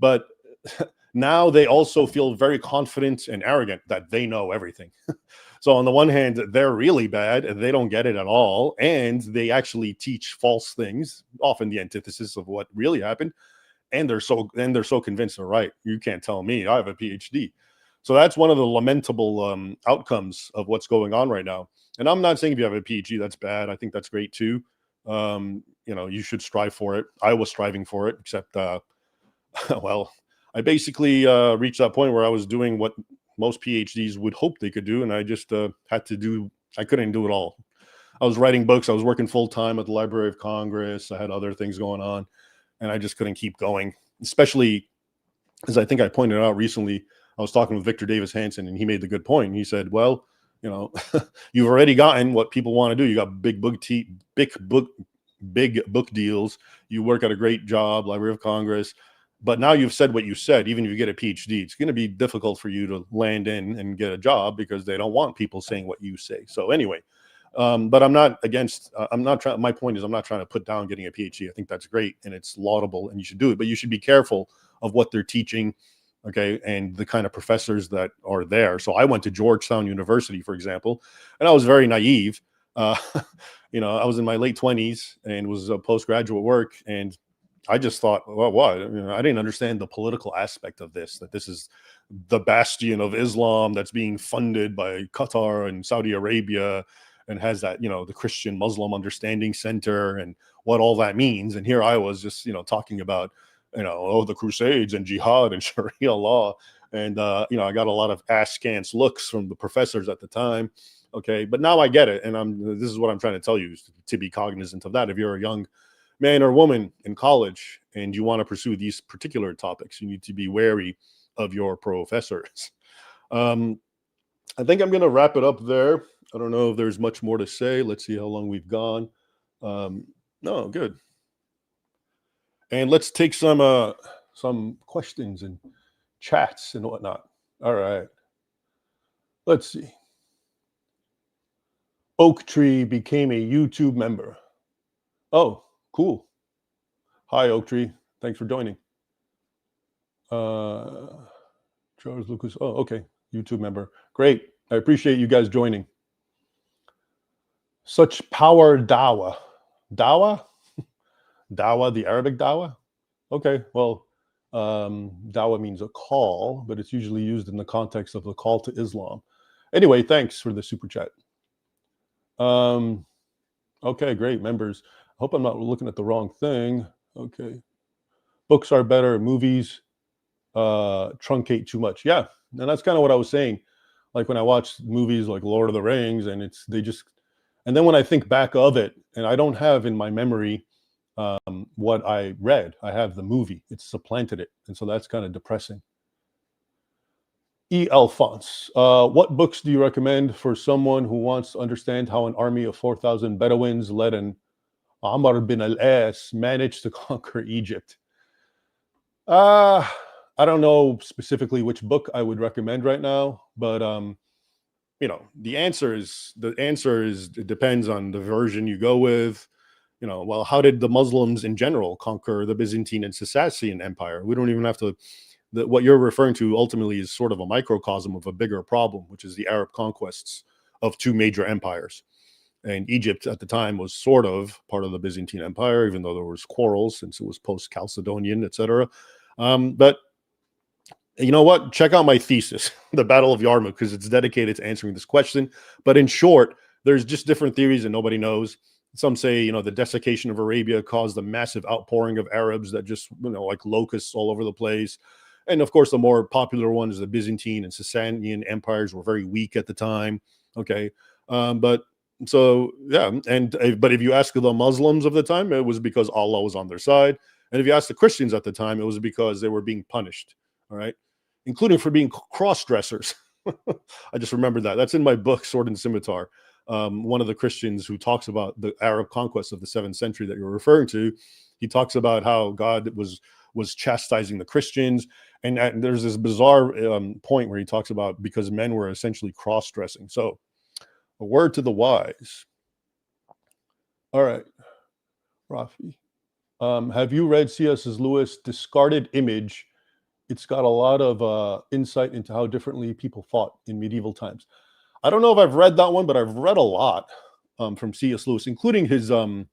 Speaker 1: But now they also feel very confident and arrogant that they know everything. So on the one hand, they're really bad and they don't get it at all, and they actually teach false things, often the antithesis of what really happened, and they're so convinced they're right. You can't tell me, I have a PhD. So that's one of the lamentable outcomes of what's going on right now. And I'm not saying if you have a PhD that's bad. I think that's great too. You should strive for it. I was striving for it, except well, I basically reached that point where I was doing what most PhDs would hope they could do, and I just I couldn't do it all. I was writing books, I was working full-time at the Library of Congress, I had other things going on, and I just couldn't keep going, especially as I think I pointed out recently. I was talking with Victor Davis Hanson, and he made the good point. He said, well, you've already gotten what people want to do. You got big book deals. You work at a great job, Library of Congress. But now you've said what you said. Even if you get a PhD, it's going to be difficult for you to land in and get a job because they don't want people saying what you say. So anyway, but I'm not against, my point is I'm not trying to put down getting a PhD. I think that's great and it's laudable and you should do it, but you should be careful of what they're teaching. Okay. And the kind of professors that are there. So I went to Georgetown University, for example, and I was very naive. I was in my late 20s and was a postgraduate work, and I just thought, well, what? I didn't understand the political aspect of this, that this is the bastion of Islam that's being funded by Qatar and Saudi Arabia and has that, the Christian Muslim Understanding Center and what all that means. And here I was just, talking about, the Crusades and jihad and Sharia law. And, I got a lot of askance looks from the professors at the time. Okay. But now I get it. And this is what I'm trying to tell you, is to be cognizant of that. If you're a young man or woman in college and you want to pursue these particular topics, you need to be wary of your professors. I think I'm going to wrap it up there. I don't know if there's much more to say. Let's see how long we've gone. No, good. And let's take some questions and chats and whatnot. All right. Let's see. Oak Tree became a YouTube member. Oh, cool. Hi, Oak Tree. Thanks for joining. Charles Lucas. Oh, okay. YouTube member. Great. I appreciate you guys joining. Such power dawa. Dawa? Dawa, the Arabic dawa? Okay. Well, dawa means a call, but it's usually used in the context of the call to Islam. Anyway, thanks for the super chat. Okay, great. Members. I hope I'm not looking at the wrong thing. Okay. Books are better. Movies truncate too much. Yeah. And that's kind of what I was saying. Like when I watch movies like Lord of the Rings, and and then when I think back of it, and I don't have in my memory what I read. I have the movie. It's supplanted it. And so that's kind of depressing. E. Alphonse, what books do you recommend for someone who wants to understand how an army of 4,000 Bedouins led an Amr bin al-As managed to conquer Egypt? I don't know specifically which book I would recommend right now, but the answer is it depends on the version you go with. Well, how did the Muslims in general conquer the Byzantine and Sassanian Empire? We don't even have to. What you're referring to ultimately is sort of a microcosm of a bigger problem, which is the Arab conquests of two major empires. And Egypt at the time was sort of part of the Byzantine Empire, even though there was quarrels since it was post-Chalcedonian, etc. But you know what? Check out my thesis, The Battle of Yarmouk, because it's dedicated to answering this question. But in short, there's just different theories and nobody knows. Some say, the desiccation of Arabia caused a massive outpouring of Arabs that just, like locusts all over the place. And of course, the more popular one is the Byzantine and Sasanian empires were very weak at the time. Okay. But if you ask the Muslims of the time, it was because Allah was on their side. And if you ask the Christians at the time, it was because they were being punished. All right. Including for being cross-dressers. I just remembered that. That's in my book, Sword and Scimitar. One of the Christians who talks about the Arab conquest of the 7th century that you're referring to, he talks about how God was chastising the Christians. And there's this bizarre point where he talks about because men were essentially cross-dressing. So a word to the wise. All right, Rafi. Have you read C.S. Lewis' Discarded Image? It's got a lot of insight into how differently people thought in medieval times. I don't know if I've read that one, but I've read a lot from C.S. Lewis, including his, of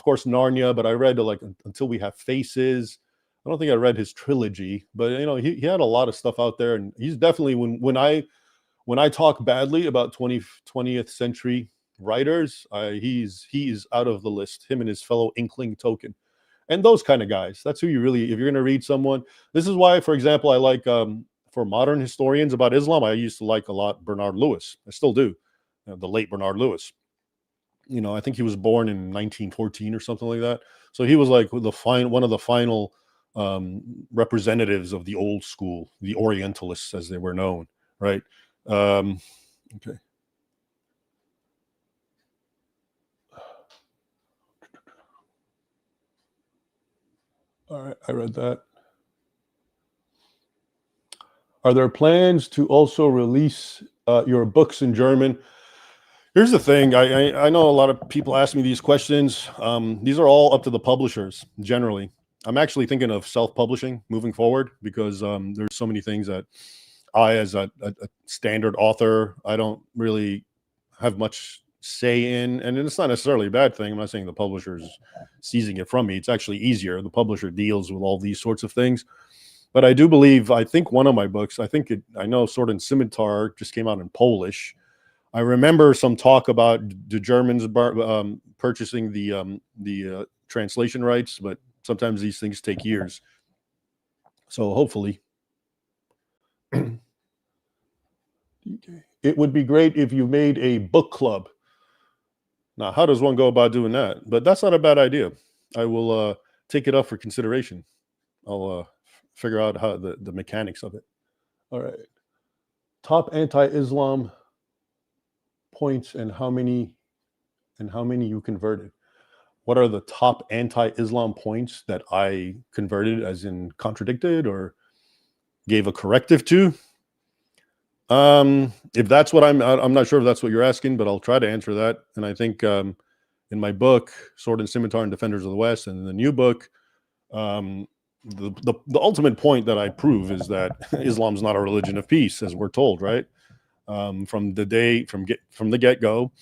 Speaker 1: course, Narnia, but I read like Until We Have Faces. I don't think I read his trilogy, but he had a lot of stuff out there, and he's definitely when I talk badly about 20th century writers, he's out of the list. Him and his fellow Inkling Token, and those kind of guys. That's who you really, if you're going to read someone. This is why, for example, I like for modern historians about Islam, I used to like a lot Bernard Lewis. I still do, the late Bernard Lewis. I think he was born in 1914 or something like that. So he was like one of the final representatives of the old school, the Orientalists as they were known, right? Okay. All right, I read that. Are there plans to also release your books in German? Here's the thing. I know a lot of people ask me these questions. These are all up to the publishers generally. I'm actually thinking of self-publishing moving forward because there's so many things that I, as a standard author, I don't really have much say in, and it's not necessarily a bad thing. I'm not saying the publisher's seizing it from me. It's actually easier. The publisher deals with all these sorts of things. But I do believe, I think one of my books, I know Sword and Scimitar just came out in Polish. I remember some talk about the Germans purchasing the translation rights, but sometimes these things take years. So hopefully. It would be great if you made a book club. Now, how does one go about doing that? But that's not a bad idea. I will take it up for consideration. I'll figure out how the mechanics of it. All right. Top anti-Islam points and how many you converted. What are the top anti-Islam points that I converted, as in contradicted or gave a corrective to? If that's what I'm not sure if that's what you're asking, but I'll try to answer that. And I think in my book, Sword and Scimitar and Defenders of the West, and in the new book, the ultimate point that I prove is that Islam's not a religion of peace, as we're told, right? From the get-go,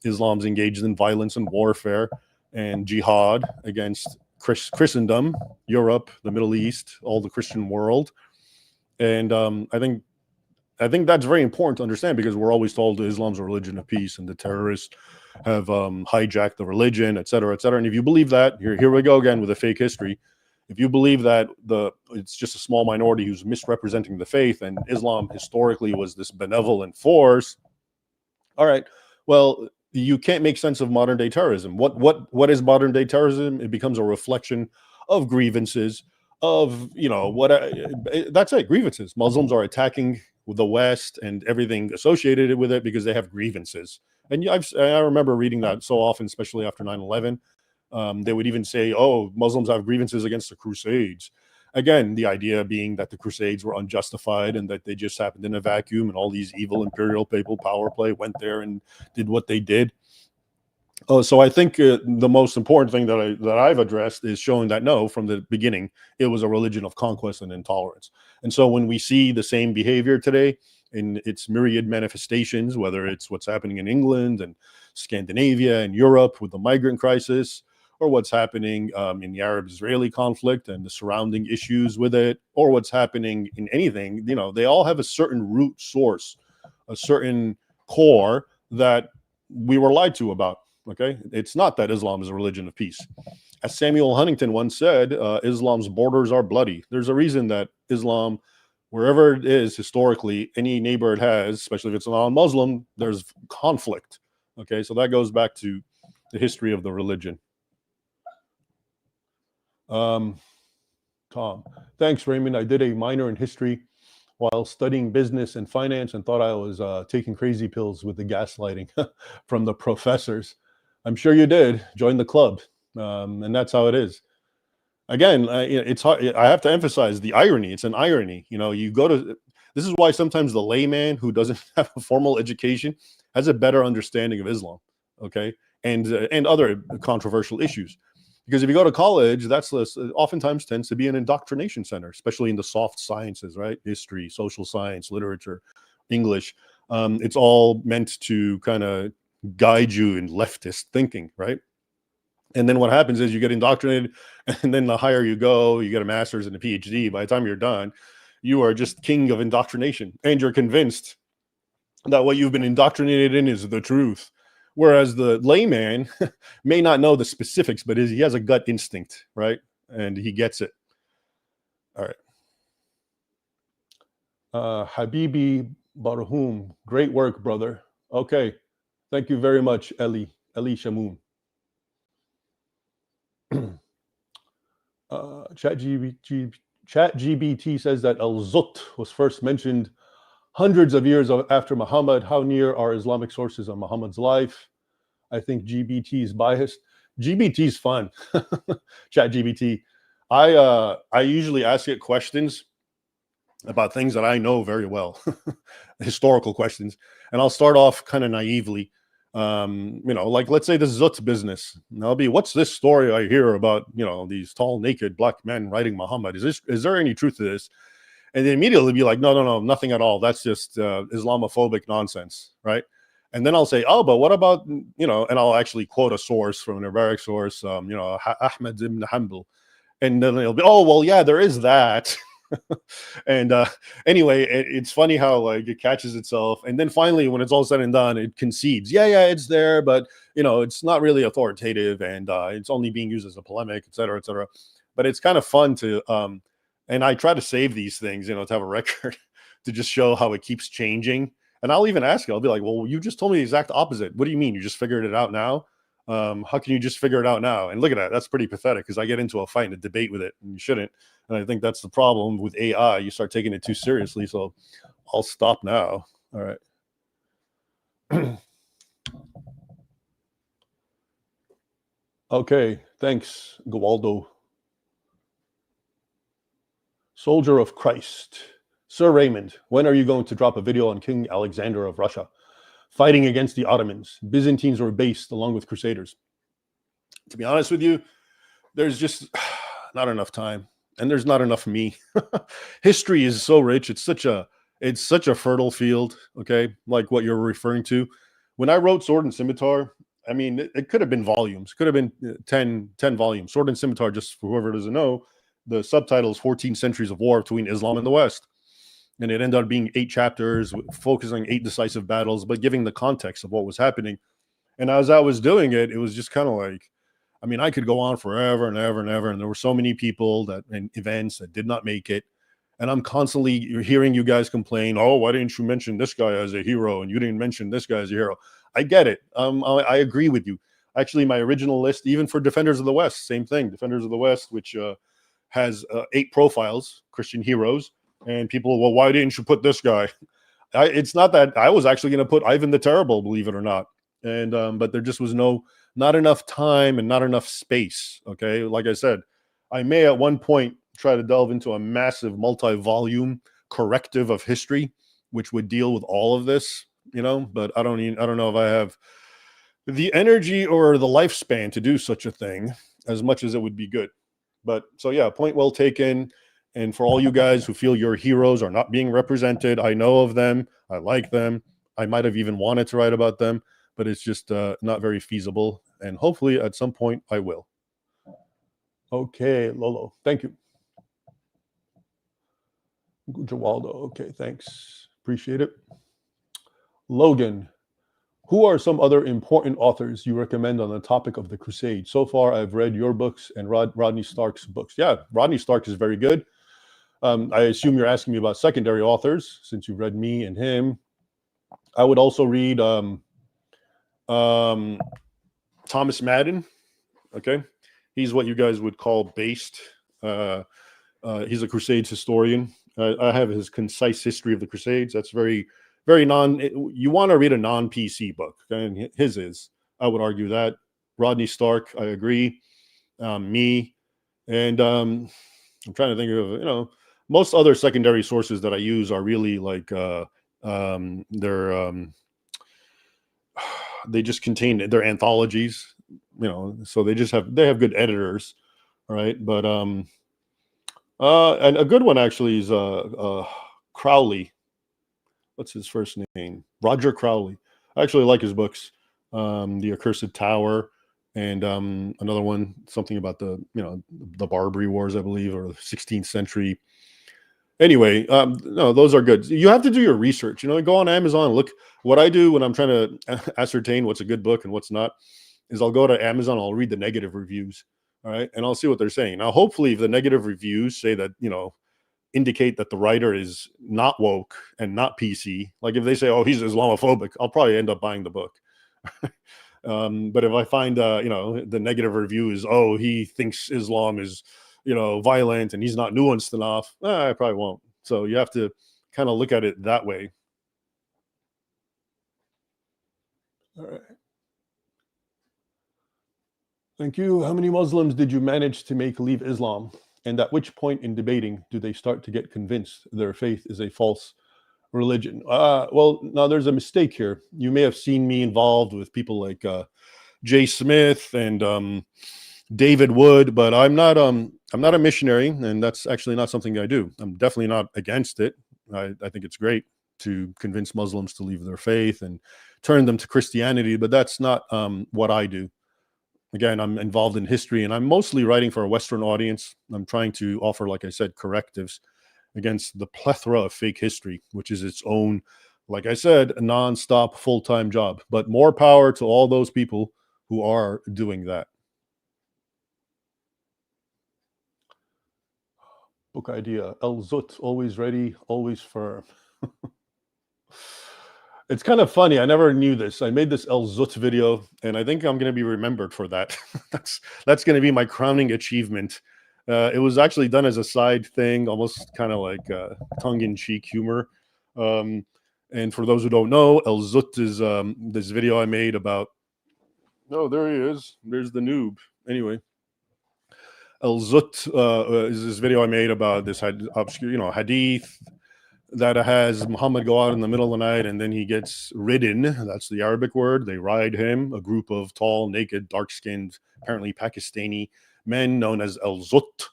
Speaker 1: Islam's engaged in violence and warfare and jihad against Christendom, Europe, the Middle East, all the Christian world. And I think that's very important to understand, because we're always told that Islam's a religion of peace and the terrorists have hijacked the religion, et cetera, et cetera. And if you believe that, here we go again with a fake history. If you believe that it's just a small minority who's misrepresenting the faith, and Islam historically was this benevolent force, all right, well, you can't make sense of modern day terrorism. What is modern day terrorism? It becomes a reflection of grievances of, that's it, grievances. Muslims are attacking the West and everything associated with it because they have grievances. And I remember reading that so often, especially after 9/11. They would even say, oh, Muslims have grievances against the Crusades. Again, the idea being that the Crusades were unjustified and that they just happened in a vacuum, and all these evil imperial papal power play went there and did what they did. So I think the most important thing that I've addressed is showing that no, from the beginning, it was a religion of conquest and intolerance. And so when we see the same behavior today in its myriad manifestations, whether it's what's happening in England and Scandinavia and Europe with the migrant crisis, or what's happening in the Arab-Israeli conflict and the surrounding issues with it, or what's happening in anything, they all have a certain root source, a certain core that we were lied to about. Okay, it's not that Islam is a religion of peace. As Samuel Huntington once said, Islam's borders are bloody. There's a reason that Islam, wherever it is historically, any neighbor it has, especially if it's a non-Muslim, there's conflict. Okay, so that goes back to the history of the religion. Tom, thanks, Raymond. I did a minor in history while studying business and finance and thought I was taking crazy pills with the gaslighting from the professors. I'm sure you did. Join the club. And that's how it is. Again, it's hard. I have to emphasize the irony. It's an irony. You go to, this is why sometimes the layman who doesn't have a formal education has a better understanding of Islam, okay, and other controversial issues. Because if you go to college, that's oftentimes tends to be an indoctrination center, especially in the soft sciences, right? History, social science, literature, English. It's all meant to kind of guide you in leftist thinking, right? And then what happens is you get indoctrinated, and then the higher you go, you get a master's and a PhD. By the time you're done, you are just king of indoctrination, and you're convinced that what you've been indoctrinated in is the truth. Whereas the layman may not know the specifics, but he has a gut instinct, right? And he gets it. All right. Habibi Barhum, great work, brother. Okay. Thank you very much, Eli Shamoun. ChatGBT says that Al-Zutt was first mentioned hundreds of years after Muhammad. How near are Islamic sources on Muhammad's life? I think GBT is biased. GBT is fun. ChatGBT. I usually ask it questions about things that I know very well, historical questions, and I'll start off kind of naively. Like let's say the Zutt business. And I'll be, what's this story I hear about, these tall, naked black men riding Muhammad? Is there any truth to this? And then immediately be like, no, nothing at all. That's just Islamophobic nonsense, right? And then I'll say, oh, but what about, and I'll actually quote a source from an Arabic source, Ahmed ibn Hanbal. And then it'll be, oh, well, yeah, there is that. And anyway, it's funny how like it catches itself. And then finally, when it's all said and done, it concedes. Yeah, it's there, but, it's not really authoritative, and it's only being used as a polemic, et cetera, et cetera. But it's kind of fun to, and I try to save these things, to have a record to just show how it keeps changing. And I'll even ask it, I'll be like, well, you just told me the exact opposite. What do you mean? You just figured it out now? How can you just figure it out now? And look at that. That's pretty pathetic, because I get into a fight and a debate with it, and you shouldn't. And I think that's the problem with AI. You start taking it too seriously. So I'll stop now. All right. Okay. Thanks, Gawaldo. Soldier of Christ. Sir Raymond, when are you going to drop a video on King Alexander of Russia fighting against the Ottomans? Byzantines were based along with Crusaders. To be honest with you, there's just not enough time, and there's not enough me. History is so rich. It's such a fertile field, okay? Like what you're referring to. When I wrote Sword and Scimitar, I mean, it could have been volumes. It could have been 10 volumes. Sword and Scimitar, just for whoever doesn't know, the subtitle is 14 Centuries of War Between Islam and the West. And it ended up being 8 chapters, focusing on 8 decisive battles, but giving the context of what was happening. And as I was doing it, it was just kind of like, I mean, I could go on forever and ever and ever. And there were so many people and events that did not make it. And I'm constantly hearing you guys complain, oh, why didn't you mention this guy as a hero? And you didn't mention this guy as a hero. I get it. I agree with you. Actually, my original list, even for Defenders of the West, same thing. Defenders of the West, which has 8 profiles, Christian heroes, and people, well, why didn't you put this guy? It's not that I was actually going to put Ivan the Terrible, believe it or not, and but there just was not enough time and not enough space. Okay, like I said, I may at one point try to delve into a massive multi-volume corrective of history, which would deal with all of this, but I don't know if I have the energy or the lifespan to do such a thing, as much as it would be good. But so yeah, point well taken. And for all you guys who feel your heroes are not being represented, I know of them. I like them. I might have even wanted to write about them, but it's just not very feasible. And hopefully at some point I will. Okay, Lolo, thank you. Jawaldo, okay, thanks. Appreciate it. Logan, who are some other important authors you recommend on the topic of the Crusade? So far, I've read your books and Rodney Stark's books. Yeah, Rodney Stark is very good. I assume you're asking me about secondary authors, since you've read me and him. I would also read Thomas Madden. Okay, he's what you guys would call based. He's a Crusades historian. I have his concise history of the Crusades. That's very, very you want to read a non-PC book, okay? And his is. I would argue that. Rodney Stark, I agree. Me, and I'm trying to think of, most other secondary sources that I use are really like they just contain their anthologies, so they have good editors, right? But and a good one actually is Crowley. What's his first name? Roger Crowley. I actually like his books. The Accursed Tower, and another one, something about the Barbary Wars, I believe, or the 16th century. Anyway, no, those are good. You have to do your research. Go on Amazon. Look, what I do when I'm trying to ascertain what's a good book and what's not is I'll go to Amazon. I'll read the negative reviews. All right, and I'll see what they're saying. Now, hopefully, if the negative reviews say that indicate that the writer is not woke and not PC, like if they say, "Oh, he's Islamophobic," I'll probably end up buying the book. But if I find the negative review is, "Oh, he thinks Islam is violent and he's not nuanced enough," I probably won't. So you have to kind of look at it that way. All right. Thank you. How many Muslims did you manage to make leave Islam? And at which point in debating do they start to get convinced their faith is a false religion? Well, now there's a mistake here. You may have seen me involved with people like Jay Smith and David Wood, but I'm not a missionary, and that's actually not something I do. I'm definitely not against it. I think it's great to convince Muslims to leave their faith and turn them to Christianity, but that's not what I do. Again, I'm involved in history, and I'm mostly writing for a Western audience. I'm trying to offer, like I said, correctives against the plethora of fake history, which is its own, like I said, a nonstop full-time job. But more power to all those people who are doing that. Book idea. Al-Zutt, always ready, always firm. It's kind of funny. I never knew this. I made this Al-Zutt video, and I think I'm going to be remembered for that. That's going to be my crowning achievement. It was actually done as a side thing, almost kind of like tongue-in-cheek humor. And for those who don't know, Al-Zutt is this video I made about. Oh, there he is. There's the noob. Anyway, Al-Zutt is this video I made about this obscure, hadith that has Muhammad go out in the middle of the night and then he gets ridden. That's the Arabic word. They ride him, a group of tall, naked, dark-skinned, apparently Pakistani men known as Al-Zutt.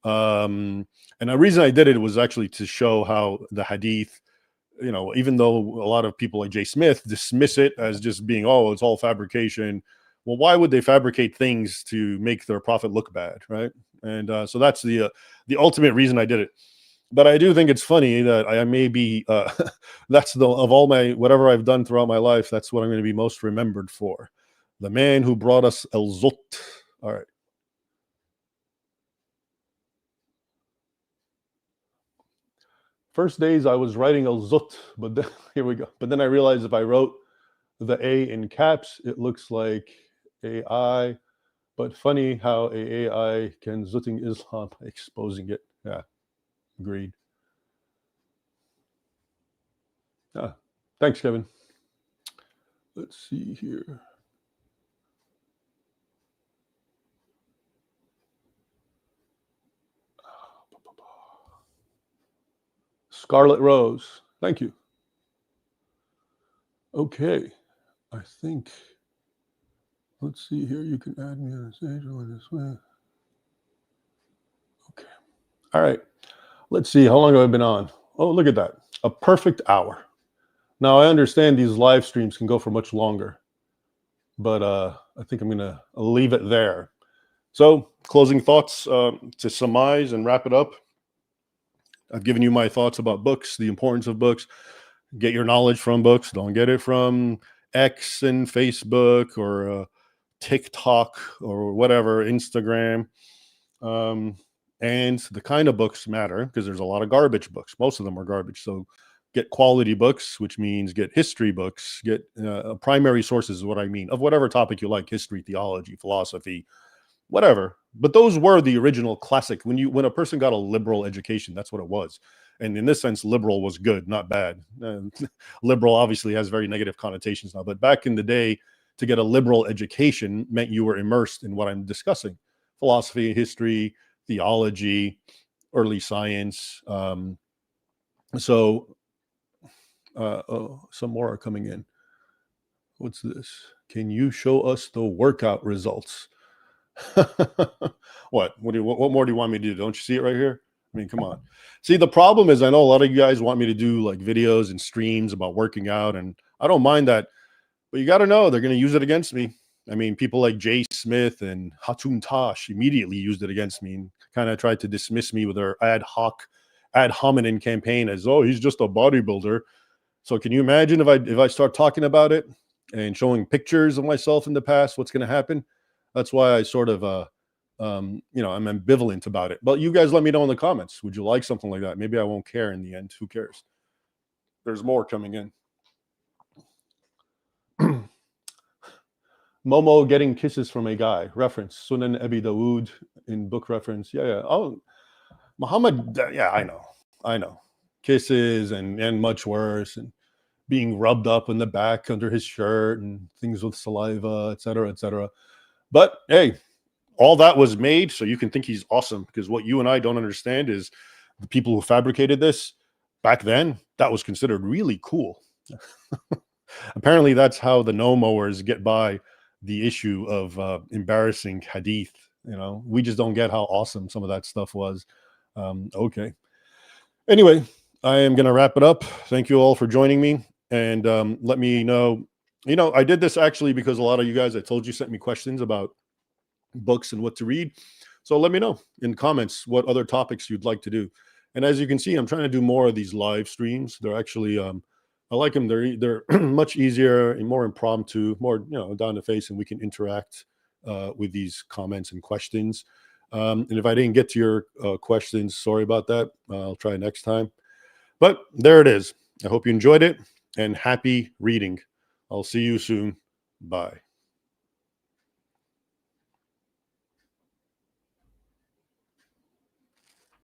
Speaker 1: And the reason I did it was actually to show how the hadith, even though a lot of people like Jay Smith dismiss it as just being, oh, it's all fabrication. Well, why would they fabricate things to make their prophet look bad, right? And so that's the ultimate reason I did it. But I do think it's funny that I may be, that's of all my, whatever I've done throughout my life, that's what I'm going to be most remembered for. The man who brought us Al-Zutt. All right. First days I was writing Al-Zutt, but then, here we go. But then I realized if I wrote the A in caps, it looks like AI, but funny how a AI can zutting Islam by exposing it. Yeah, agreed. Yeah, thanks, Kevin. Let's see here. Scarlet Rose, thank you. Okay, I think, let's see here. You can add me on the stage this way. Okay. All right. Let's see. How long have I been on? Oh, look at that. A perfect hour. Now, I understand these live streams can go for much longer, but I think I'm going to leave it there. So, closing thoughts to surmise and wrap it up. I've given you my thoughts about books, the importance of books. Get your knowledge from books. Don't get it from X and Facebook or TikTok or whatever, Instagram. And the kind of books matter because there's a lot of garbage books. Most of them are garbage. So get quality books, which means get history books, get primary sources is what I mean, of whatever topic you like, history, theology, philosophy, whatever. But those were the original classic. When a person got a liberal education, that's what it was. And in this sense, liberal was good, not bad. Liberal obviously has very negative connotations now, but back in the day, to get a liberal education meant you were immersed in what I'm discussing: philosophy, history, theology, early science. Oh, some more are coming in. What's this? Can you show us the workout results? What more do you want me to do? Don't you see it right here? I mean, come on. See, the problem is I know a lot of you guys want me to do like videos and streams about working out, and I don't mind that, but you got to know they're going to use it against me. I mean, people like Jay Smith and Hatun Tash immediately used it against me and kind of tried to dismiss me with their ad hominem campaign as, oh, he's just a bodybuilder. So can you imagine if I start talking about it and showing pictures of myself in the past, what's going to happen? That's why I sort of, I'm ambivalent about it. But you guys let me know in the comments. Would you like something like that? Maybe I won't care in the end. Who cares? There's more coming in. Momo getting kisses from a guy. Reference. Sunan Abi Dawood in book reference. Yeah. Oh, Muhammad. Yeah, I know. Kisses and much worse, and being rubbed up in the back under his shirt and things with saliva, etc., etc. But hey, all that was made so you can think he's awesome, because what you and I don't understand is the people who fabricated this back then, that was considered really cool. Apparently that's how the no mowers get by the issue of embarrassing hadith. We just don't get how awesome some of that stuff was. Okay. Anyway, I am going to wrap it up. Thank you all for joining me, and let me know. I did this actually because a lot of you guys, I told you, sent me questions about books and what to read. So let me know in comments what other topics you'd like to do. And as you can see, I'm trying to do more of these live streams. They're actually, I like them. They're much easier and more impromptu, more, down the face, and we can interact with these comments and questions. And if I didn't get to your questions, sorry about that. I'll try next time. But there it is. I hope you enjoyed it, and happy reading. I'll see you soon. Bye.